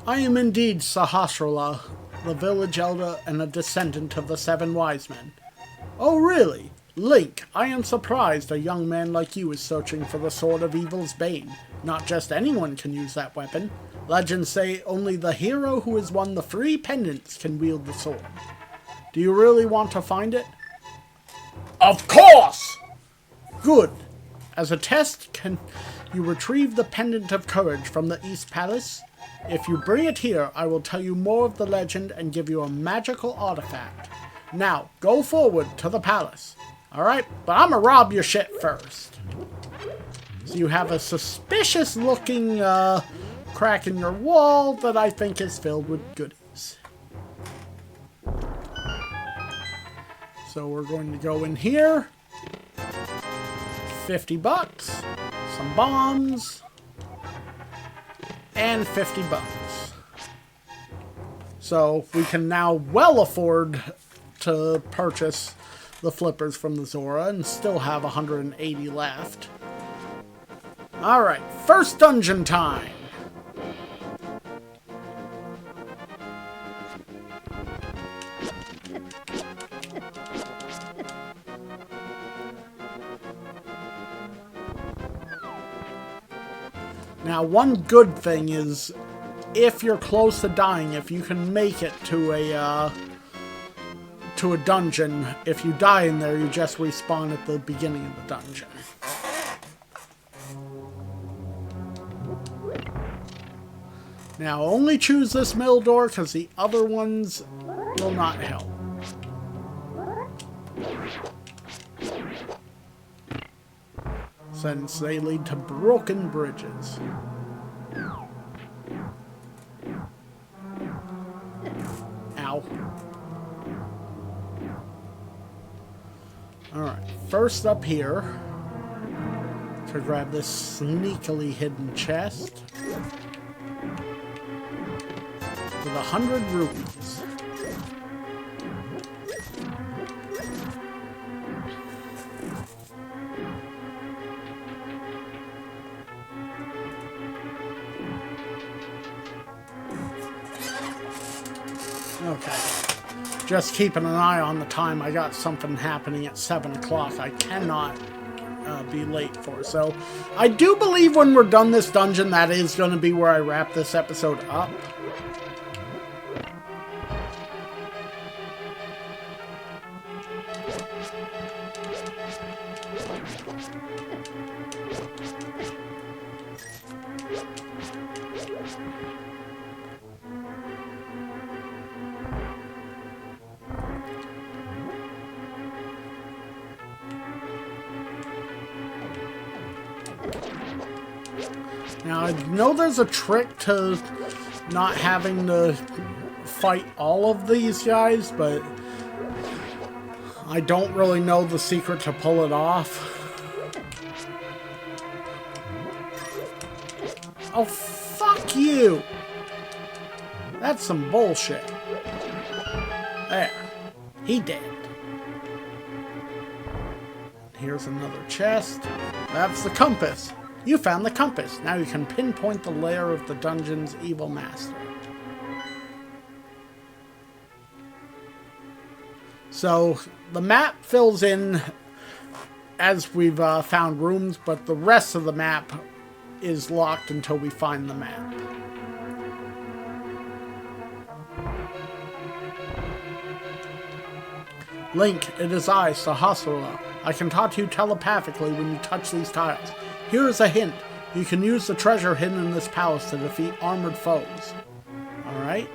Speaker 1: I am indeed Sahasrahla, the village elder and a descendant of the 7 wise men. Oh really? Link, I am surprised a young man like you is searching for the Sword of Evil's Bane. Not just anyone can use that weapon. Legends say only the hero who has won the 3 pendants can wield the sword. Do you really want to find it? Of course! Good. As a test, can you retrieve the Pendant of Courage from the East Palace? If you bring it here, I will tell you more of the legend and give you a magical artifact. Now, go forward to the palace. Alright, but I'm gonna rob your shit first. So you have a suspicious looking crack in your wall that I think is filled with goodies. So we're going to go in here. 50 bucks, some bombs, and 50 bucks. So we can now well afford to purchase the flippers from the Zora and still have 180 left. Alright, first dungeon time! Now, one good thing is, if you're close to dying, if you can make it to a dungeon, if you die in there, you just respawn at the beginning of the dungeon. Now, only choose this middle door, because the other ones will not help. Since they lead to broken bridges. Ow. Alright, first up here, to grab this sneakily hidden chest with 100 rupees. Okay. Just keeping an eye on the time. I got something happening at 7 o'clock I cannot be late for. So, I do believe when we're done this dungeon, that is going to be where I wrap this episode up. Now, I know there's a trick to not having to fight all of these guys, but I don't really know the secret to pull it off. Oh, fuck you! That's some bullshit. There. He dead. Here's another chest. That's the compass. You found the compass. Now you can pinpoint the lair of the dungeon's evil master. So, the map fills in as we've found rooms, but the rest of the map is locked until we find the map. Link, it is I, Sahasrahla. I can talk to you telepathically when you touch these tiles. Here is a hint. You can use the treasure hidden in this palace to defeat armored foes. Alright?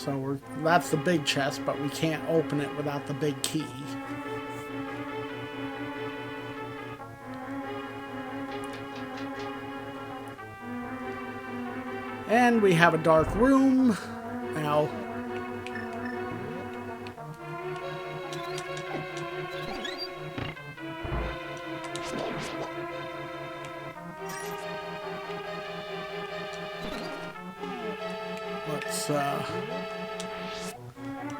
Speaker 1: So that's the big chest, but we can't open it without the big key. And we have a dark room. Now, let's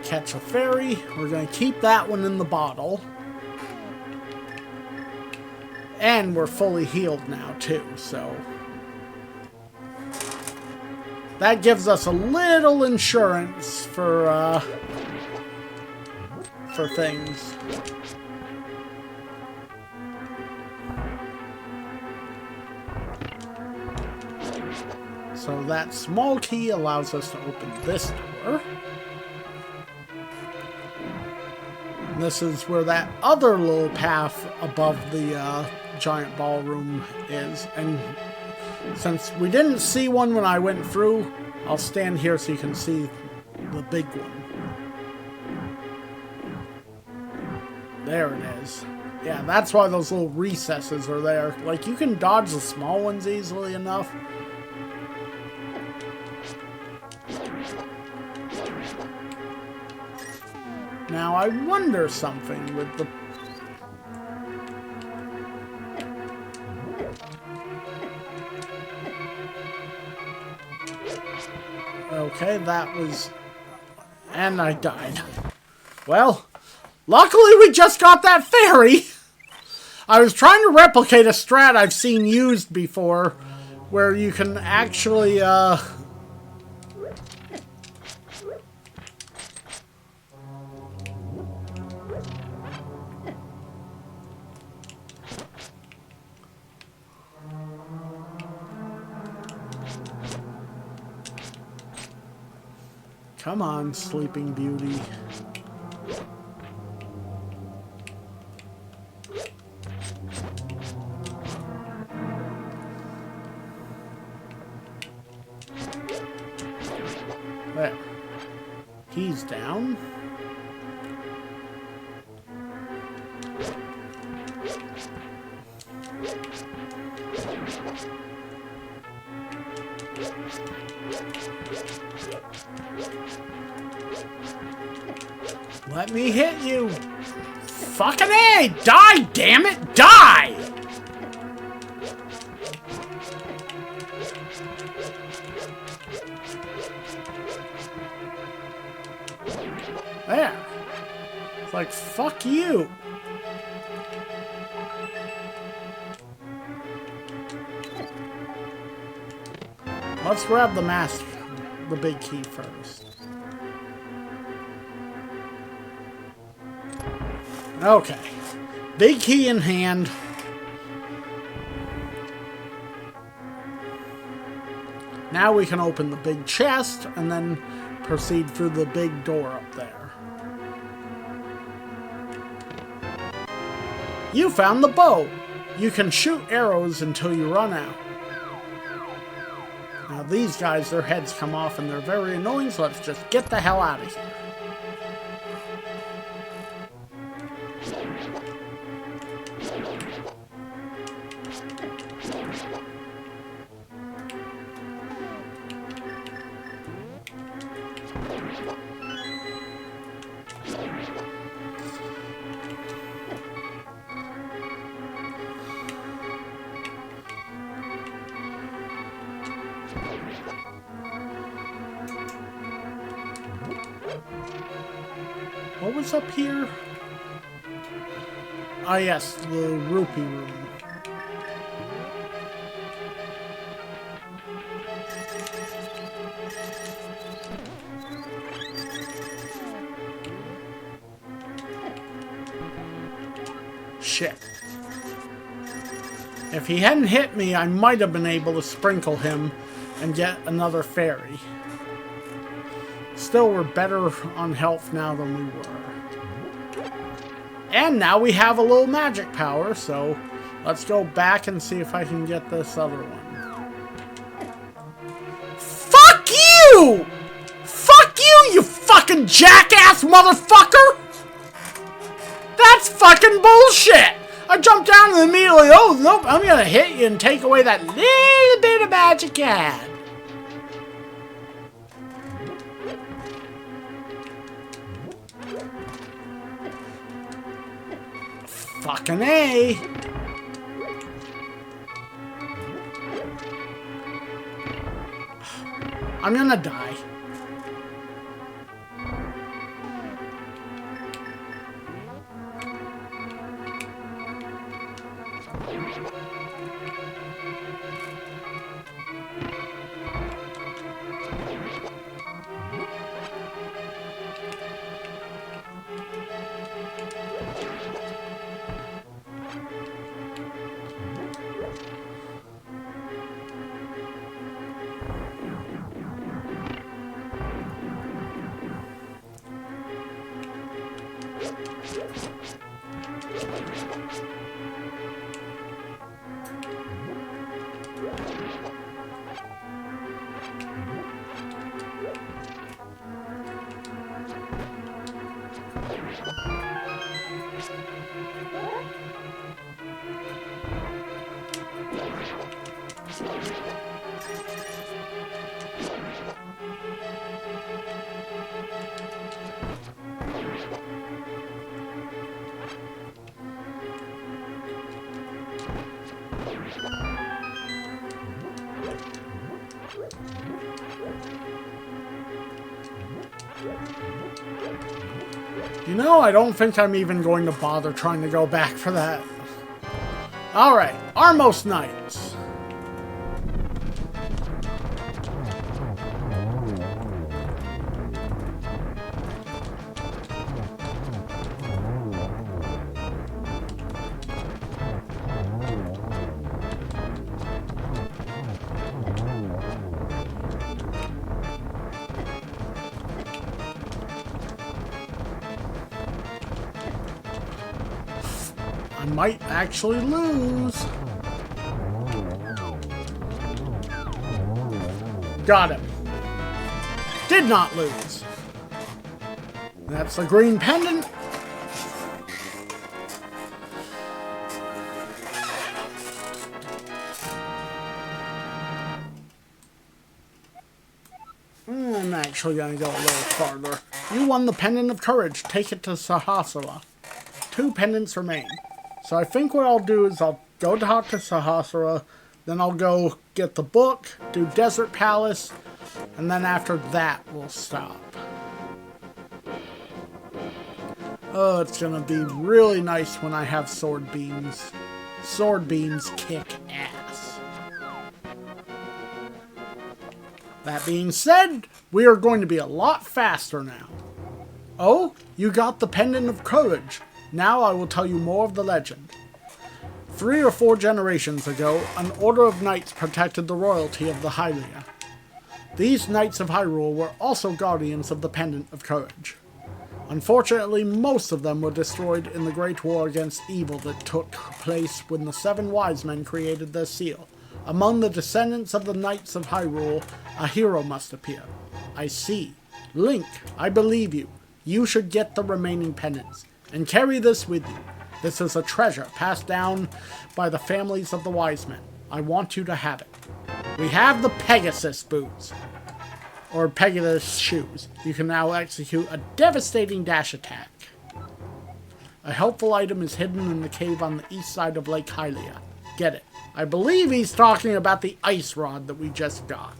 Speaker 1: catch a fairy. We're going to keep that one in the bottle. And we're fully healed now too, so that gives us a little insurance for things. So that small key allows us to open this door. And this is where that other little path above the giant ballroom is. And since we didn't see one when I went through, I'll stand here so you can see the big one. There it is. Yeah, that's why those little recesses are there. Like, you can dodge the small ones easily enough. Now, I wonder something with the... Okay, that was... And I died. Well, luckily we just got that fairy! I was trying to replicate a strat I've seen used before, where you can actually, Come on, Sleeping Beauty. There. He's down. Let me hit you. Fucking A! Die, damn it! Die! There. It's like, fuck you. Let's grab the mask, the big key first. Okay. Big key in hand. Now we can open the big chest and then proceed through the big door up there. You found the bow. You can shoot arrows until you run out. Now these guys, their heads come off and they're very annoying, so let's just get the hell out of here. What was up here? Ah, yes, the rupee room. Shit. If he hadn't hit me, I might have been able to sprinkle him and get another fairy. Still, we're better on health now than we were. And now we have a little magic power, so let's go back and see if I can get this other one. Fuck you! Fuck you, you fucking jackass, motherfucker! That's fucking bullshit! I jumped down and immediately, oh, nope, I'm gonna hit you and take away that little bit of magic you had. Fucking A. I'm gonna die. You know, I don't think I'm even going to bother trying to go back for that. Alright, Armos Knights. I might actually lose. Got him. Did not lose. That's the green pendant. I'm actually going to go a little farther. You won the Pendant of Courage. Take it to Sahasrara. 2 pendants remain. So I think what I'll do is I'll go talk to Sahasrara, then I'll go get the book, do Desert Palace, and then after that we'll stop. Oh, it's gonna be really nice when I have sword beams. Sword beams kick ass. That being said, we are going to be a lot faster now. Oh, you got the Pendant of Courage. Now I will tell you more of the legend. 3 or 4 generations ago, an order of knights protected the royalty of the Hylia. These Knights of Hyrule were also guardians of the Pendant of Courage. Unfortunately, most of them were destroyed in the Great War against evil that took place when the 7 wise men created their seal. Among the descendants of the Knights of Hyrule, a hero must appear. I see. Link, I believe you. You should get the remaining pendants. And carry this with you. This is a treasure passed down by the families of the wise men. I want you to have it. We have the Pegasus boots. Or Pegasus shoes. You can now execute a devastating dash attack. A helpful item is hidden in the cave on the east side of Lake Hylia. Get it. I believe he's talking about the ice rod that we just got.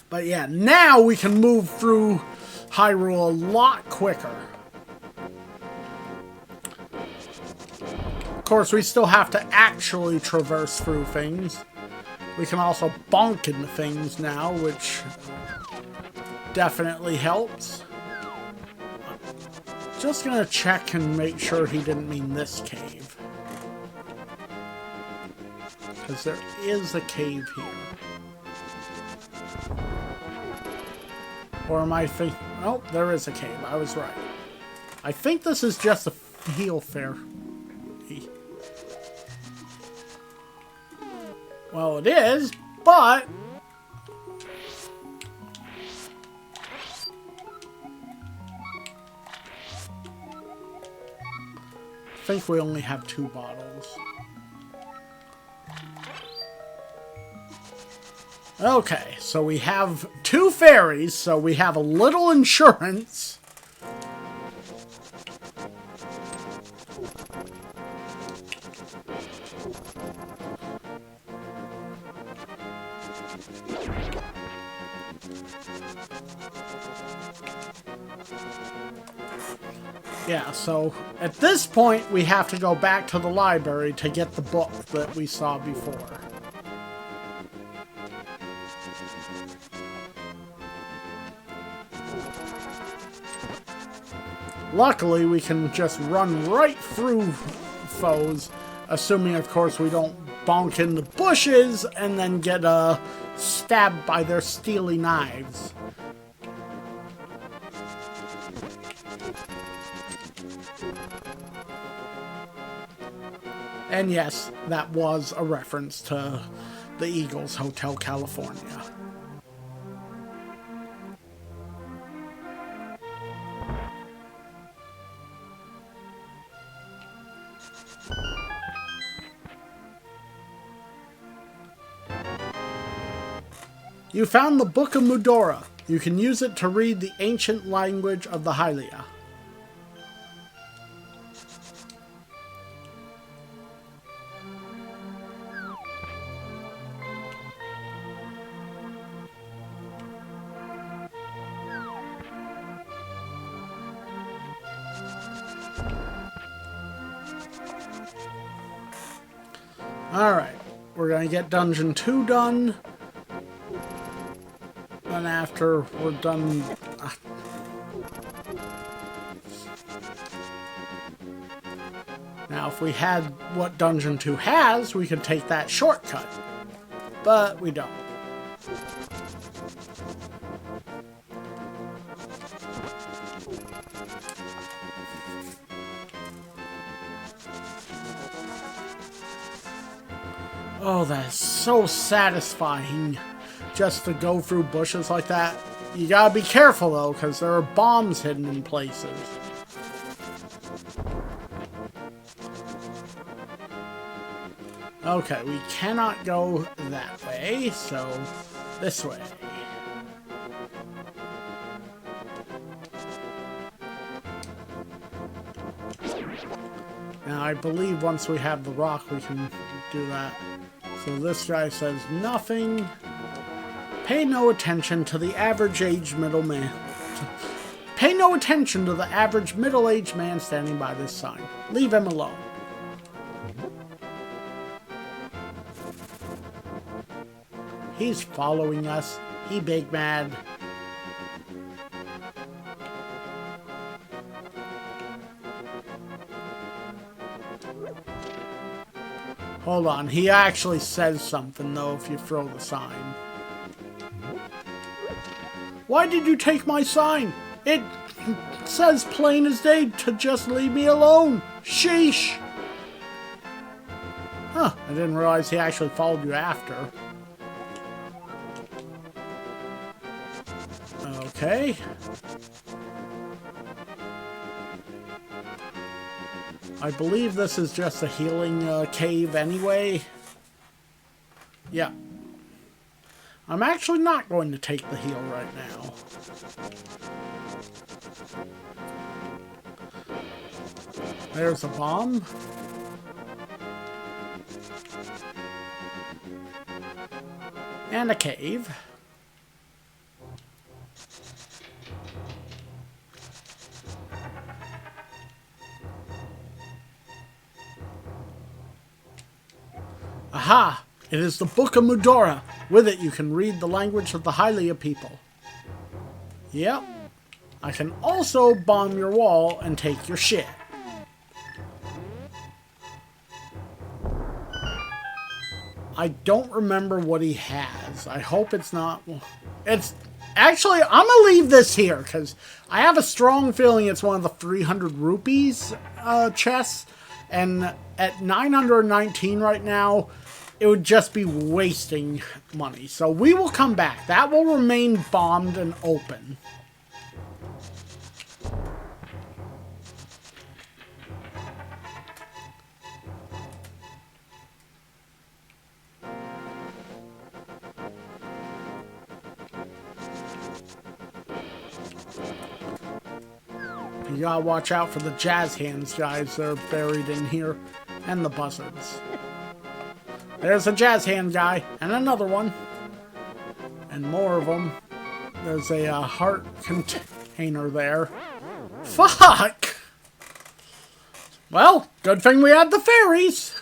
Speaker 1: But yeah, now we can move through Hyrule a lot quicker. Of course, we still have to actually traverse through things. We can also bonk into things now, which definitely helps. Just gonna check and make sure he didn't mean this cave. Because there is a cave here. Or am I thinking... Oh, there is a cave. I was right. I think this is just a heel fair. Well, it is, but... I think we only have 2 bottles. Okay, so we have 2 fairies, so we have a little insurance. Yeah, so at this point, we have to go back to the library to get the book that we saw before. Luckily, we can just run right through foes, assuming, of course, we don't bonk in the bushes and then get stabbed by their steely knives. And yes, that was a reference to the Eagles Hotel California. You found the Book of Mudora. You can use it to read the ancient language of the Hylia. Alright, we're gonna get Dungeon 2 done. And after we're done... Now, if we had what Dungeon 2 has, we could take that shortcut. But we don't. Oh, that is so satisfying, just to go through bushes like that. You gotta be careful, though, because there are bombs hidden in places. Okay, we cannot go that way, so this way. Now, I believe once we have the rock, we can do that. So this guy says nothing. Pay no attention to the average-aged middleman. Pay no attention to the average middle-aged man standing by this sign. Leave him alone. He's following us. He big mad. Hold on, he actually says something, though, if you throw the sign. Why did you take my sign? It says plain as day to just leave me alone. Sheesh. Huh, I didn't realize he actually followed you after. Okay. I believe this is just a healing cave anyway. Yeah. I'm actually not going to take the heal right now. There's a bomb. And a cave. Aha! It is the Book of Mudora. With it, you can read the language of the Hylia people. Yep. I can also bomb your wall and take your shit. I don't remember what he has. I hope it's not... It's... Actually, I'm gonna leave this here, because I have a strong feeling it's one of the 300 rupees chests. And at 919 right now, it would just be wasting money. So we will come back. That will remain bombed and open. You gotta watch out for the jazz hands, guys. They're buried in here. And the buzzards. There's a jazz hand guy. And another one. And more of them. There's a heart container there. Fuck! Well, good thing we had the fairies.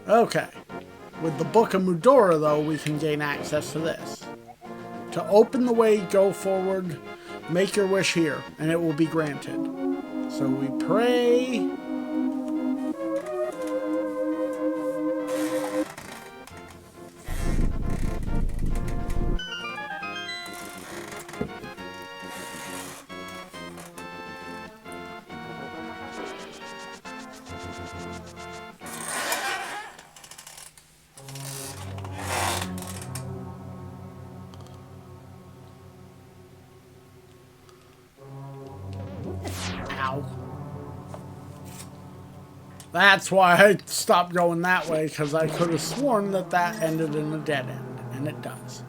Speaker 1: Okay. With the Book of Mudora, though, we can gain access to this. To open the way, go forward, make your wish here, and it will be granted. So we pray. That's why I stopped going that way, because I could have sworn that that ended in a dead end, and it does.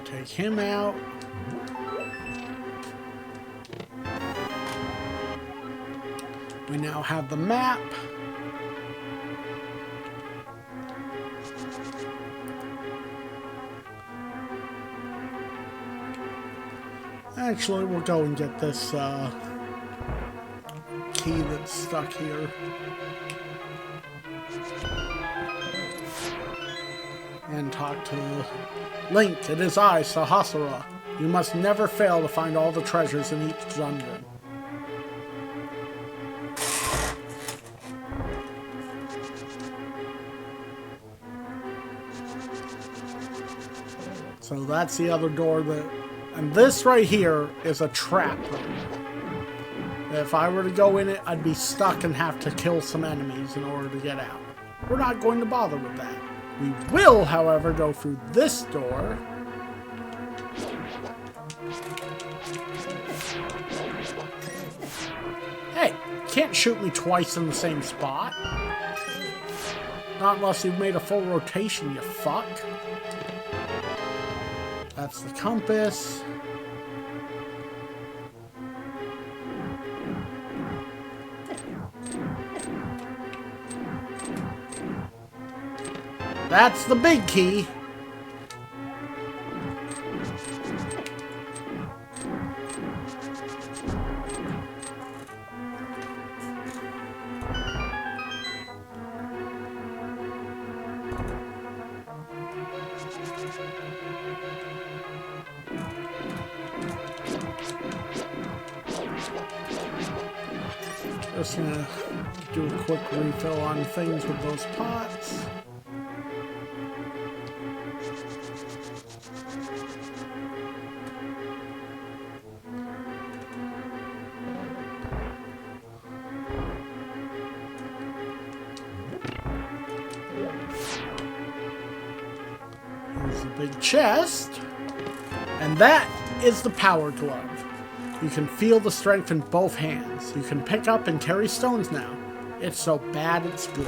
Speaker 1: Take him out. We now have the map. Actually, we'll go and get this key that's stuck here. And talk to Link. It is I, Sahasrara. You must never fail to find all the treasures in each dungeon. So that's the other door that... And this right here is a trap room. If I were to go in it, I'd be stuck and have to kill some enemies in order to get out. We're not going to bother with that. We will, however, go through this door. Hey, can't shoot me twice in the same spot. Not unless you've made a full rotation, you fuck. That's the compass. That's the big key. Just gonna do a quick refill on things with those pots. Here's the big chest. And that is the power glove. You can feel the strength in both hands. You can pick up and carry stones now. It's so bad it's good.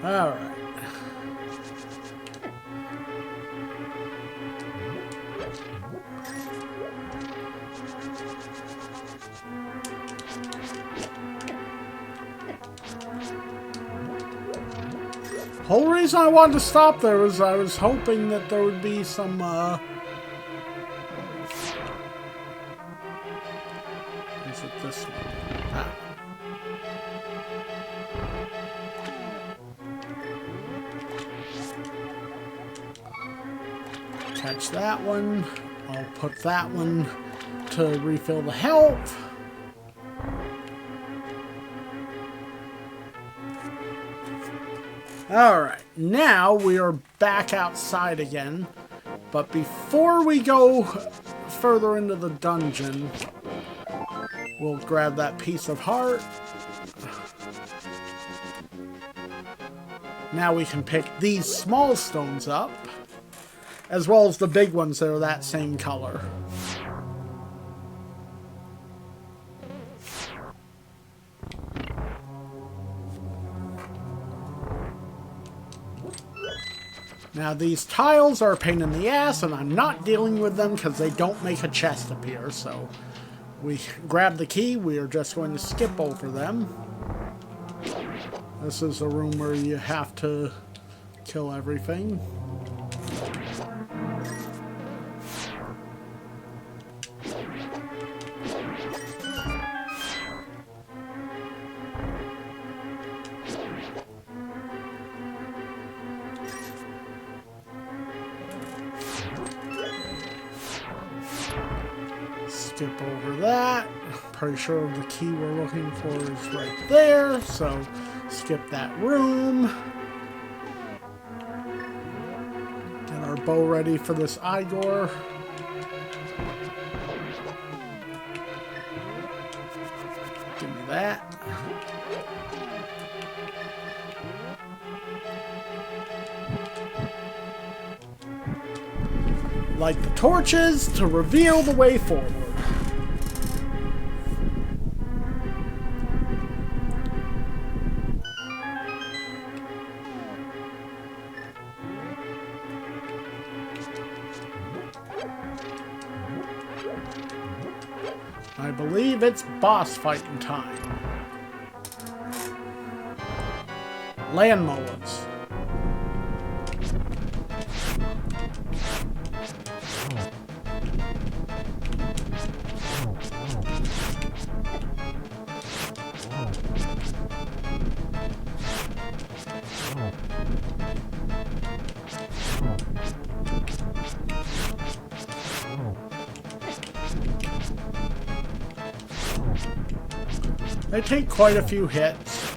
Speaker 1: All right. Whole reason I wanted to stop there was I was hoping that there would be some, is it this one? Ah. Catch that one. I'll put that one to refill the health. Alright, now we are back outside again. But before we go further into the dungeon, we'll grab that piece of heart. Now we can pick these small stones up, as well as the big ones that are that same color. Now these tiles are a pain in the ass, and I'm not dealing with them because they don't make a chest appear, so we grab the key, we are just going to skip over them. This is a room where you have to kill everything. Skip over that. Pretty sure the key we're looking for is right there, so skip that room. Get our bow ready for this Igor. Give me that. Light the torches to reveal the way forward. I believe it's boss fighting time. Land mowers. They take quite a few hits.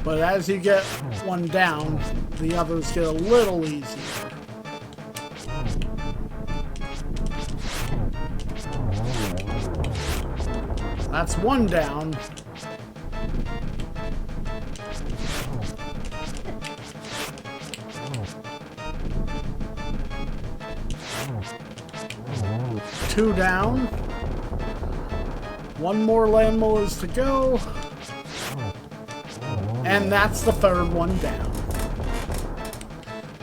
Speaker 1: But as you get one down, the others get a little easier. That's one down. Two down. One more landmill is to go. And that's the third one down.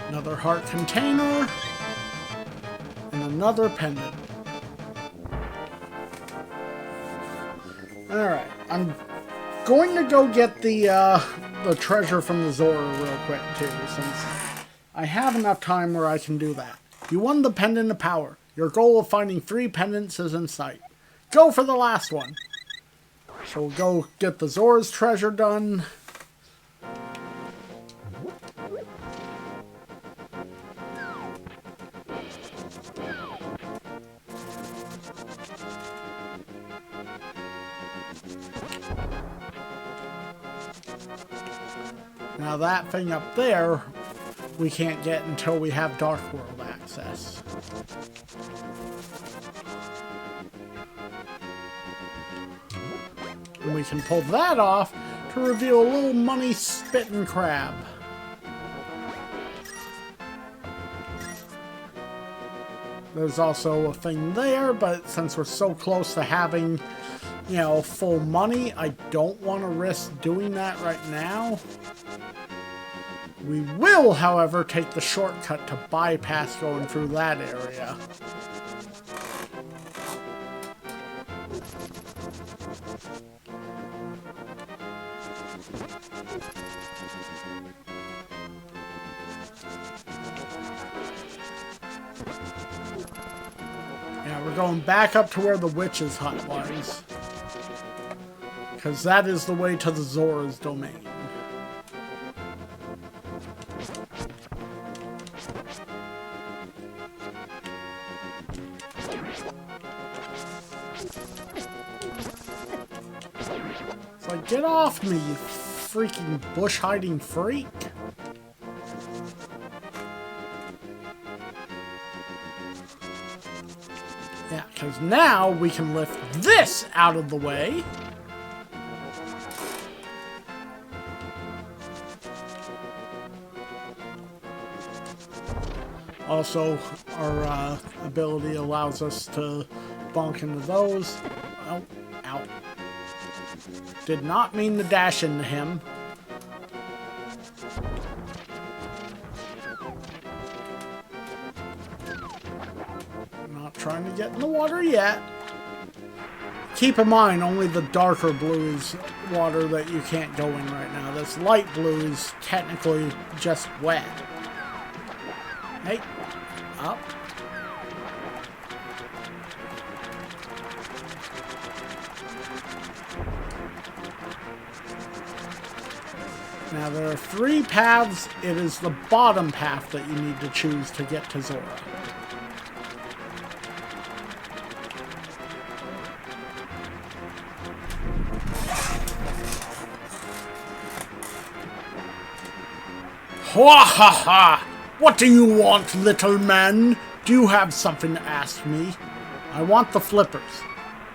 Speaker 1: Another heart container. And another pendant. Alright, I'm going to go get the treasure from the Zora real quick too, since I have enough time where I can do that. You won the pendant of power. Your goal of finding 3 pendants is in sight. Go for the last one. So we'll go get the Zora's treasure done. Now that thing up there, we can't get until we have Dark World access. And we can pull that off to reveal a little money-spitting crab. There's also a thing there, but since we're so close to having, you know, full money, I don't want to risk doing that right now. We will, however, take the shortcut to bypass going through that area. Yeah, we're going back up to where the witch's hut was. Because that is the way to the Zora's domain. It's like, get off me, you freaking bush-hiding freak. Yeah, because now we can lift this out of the way. Also, our ability allows us to bonk into those. Oh, ow. Did not mean to dash into him. Not trying to get in the water yet. Keep in mind, only the darker blue is water that you can't go in right now. This light blue is technically just wet. Hey, up. Now there are 3 paths. It is the bottom path that you need to choose to get to Zora. Ha ha ha! What do you want, little man? Do you have something to ask me? I want the flippers.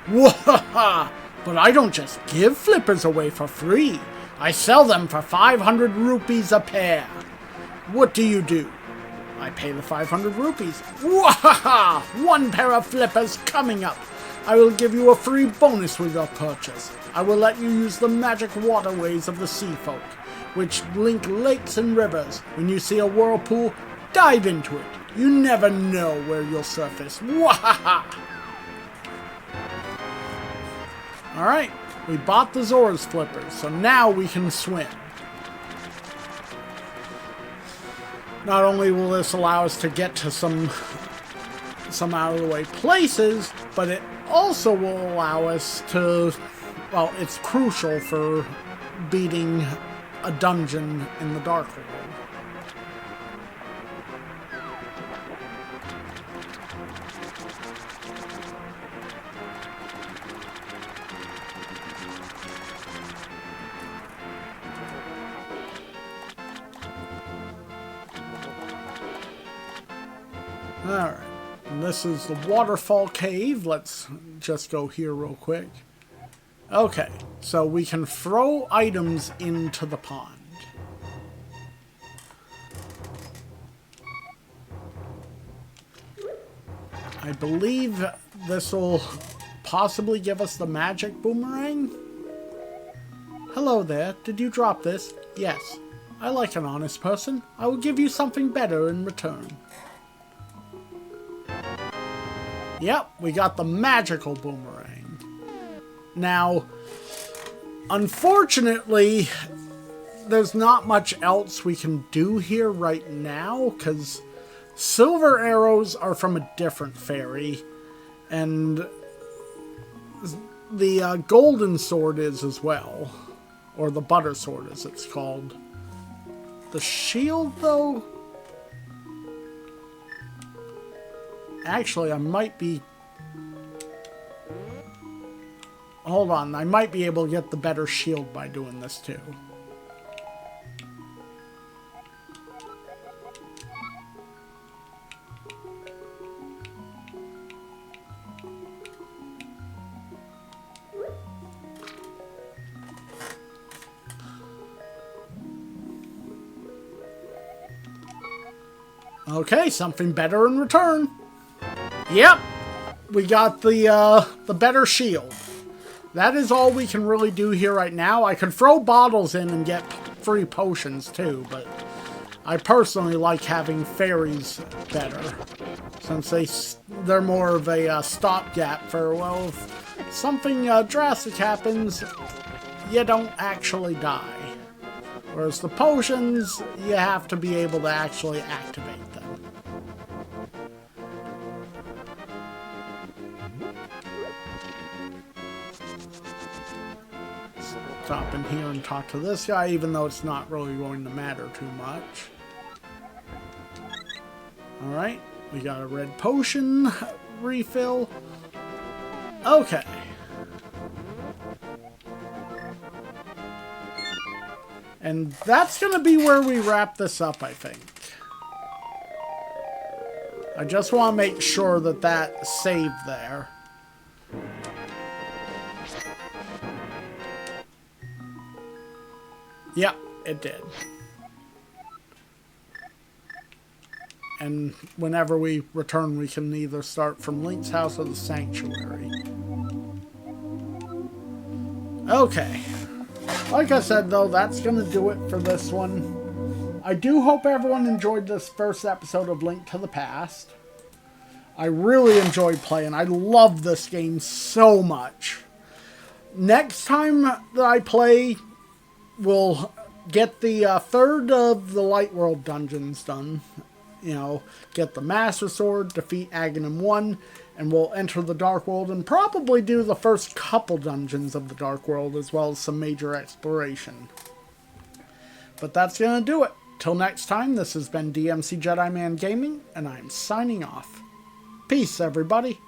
Speaker 1: Wahaha! But I don't just give flippers away for free. I sell them for 500 rupees a pair. What do you do? I pay the 500 rupees. Wahaha! 1 pair of flippers coming up. I will give you a free bonus with your purchase. I will let you use the magic waterways of the sea folk, which link lakes and rivers. When you see a whirlpool, dive into it. You never know where you'll surface. Wahaha! Alright, we bought the Zora's flippers, so now we can swim. Not only will this allow us to get to some out-of-the-way places, but it also will allow us to, well, it's crucial for beating a dungeon in the Dark World. Alright, and this is the waterfall cave. Let's just go here real quick. Okay, so we can throw items into the pond. I believe this will possibly give us the magic boomerang. Hello there, did you drop this? Yes. I like an honest person. I will give you something better in return. Yep, we got the magical boomerang. Now, unfortunately, there's not much else we can do here right now, because silver arrows are from a different fairy, and the golden sword is as well, or the butter sword as it's called. The shield, though? Actually, I might be... Hold on, I might be able to get the better shield by doing this too. Okay, something better in return. Yep, we got the better shield. That is all we can really do here right now. I could throw bottles in and get free potions too, but I personally like having fairies better, since they're more of a stopgap for, well, something drastic happens, you don't actually die. Whereas the potions, you have to be able to actually activate them. Stop in here and talk to this guy, even though it's not really going to matter too much. Alright, we got a red potion refill. Okay. And that's going to be where we wrap this up, I think. I just want to make sure that that saved there. Yep, it did. And whenever we return, we can either start from Link's house or the sanctuary. Okay. Like I said, though, that's going to do it for this one. I do hope everyone enjoyed this first episode of Link to the Past. I really enjoyed playing. I love this game so much. Next time that I play, we'll get the third of the Light World dungeons done. You know, get the Master Sword, defeat Aghanim 1, and we'll enter the Dark World and probably do the first couple dungeons of the Dark World as well as some major exploration. But that's going to do it. Till next time, this has been DMC Jedi Man Gaming, and I'm signing off. Peace, everybody.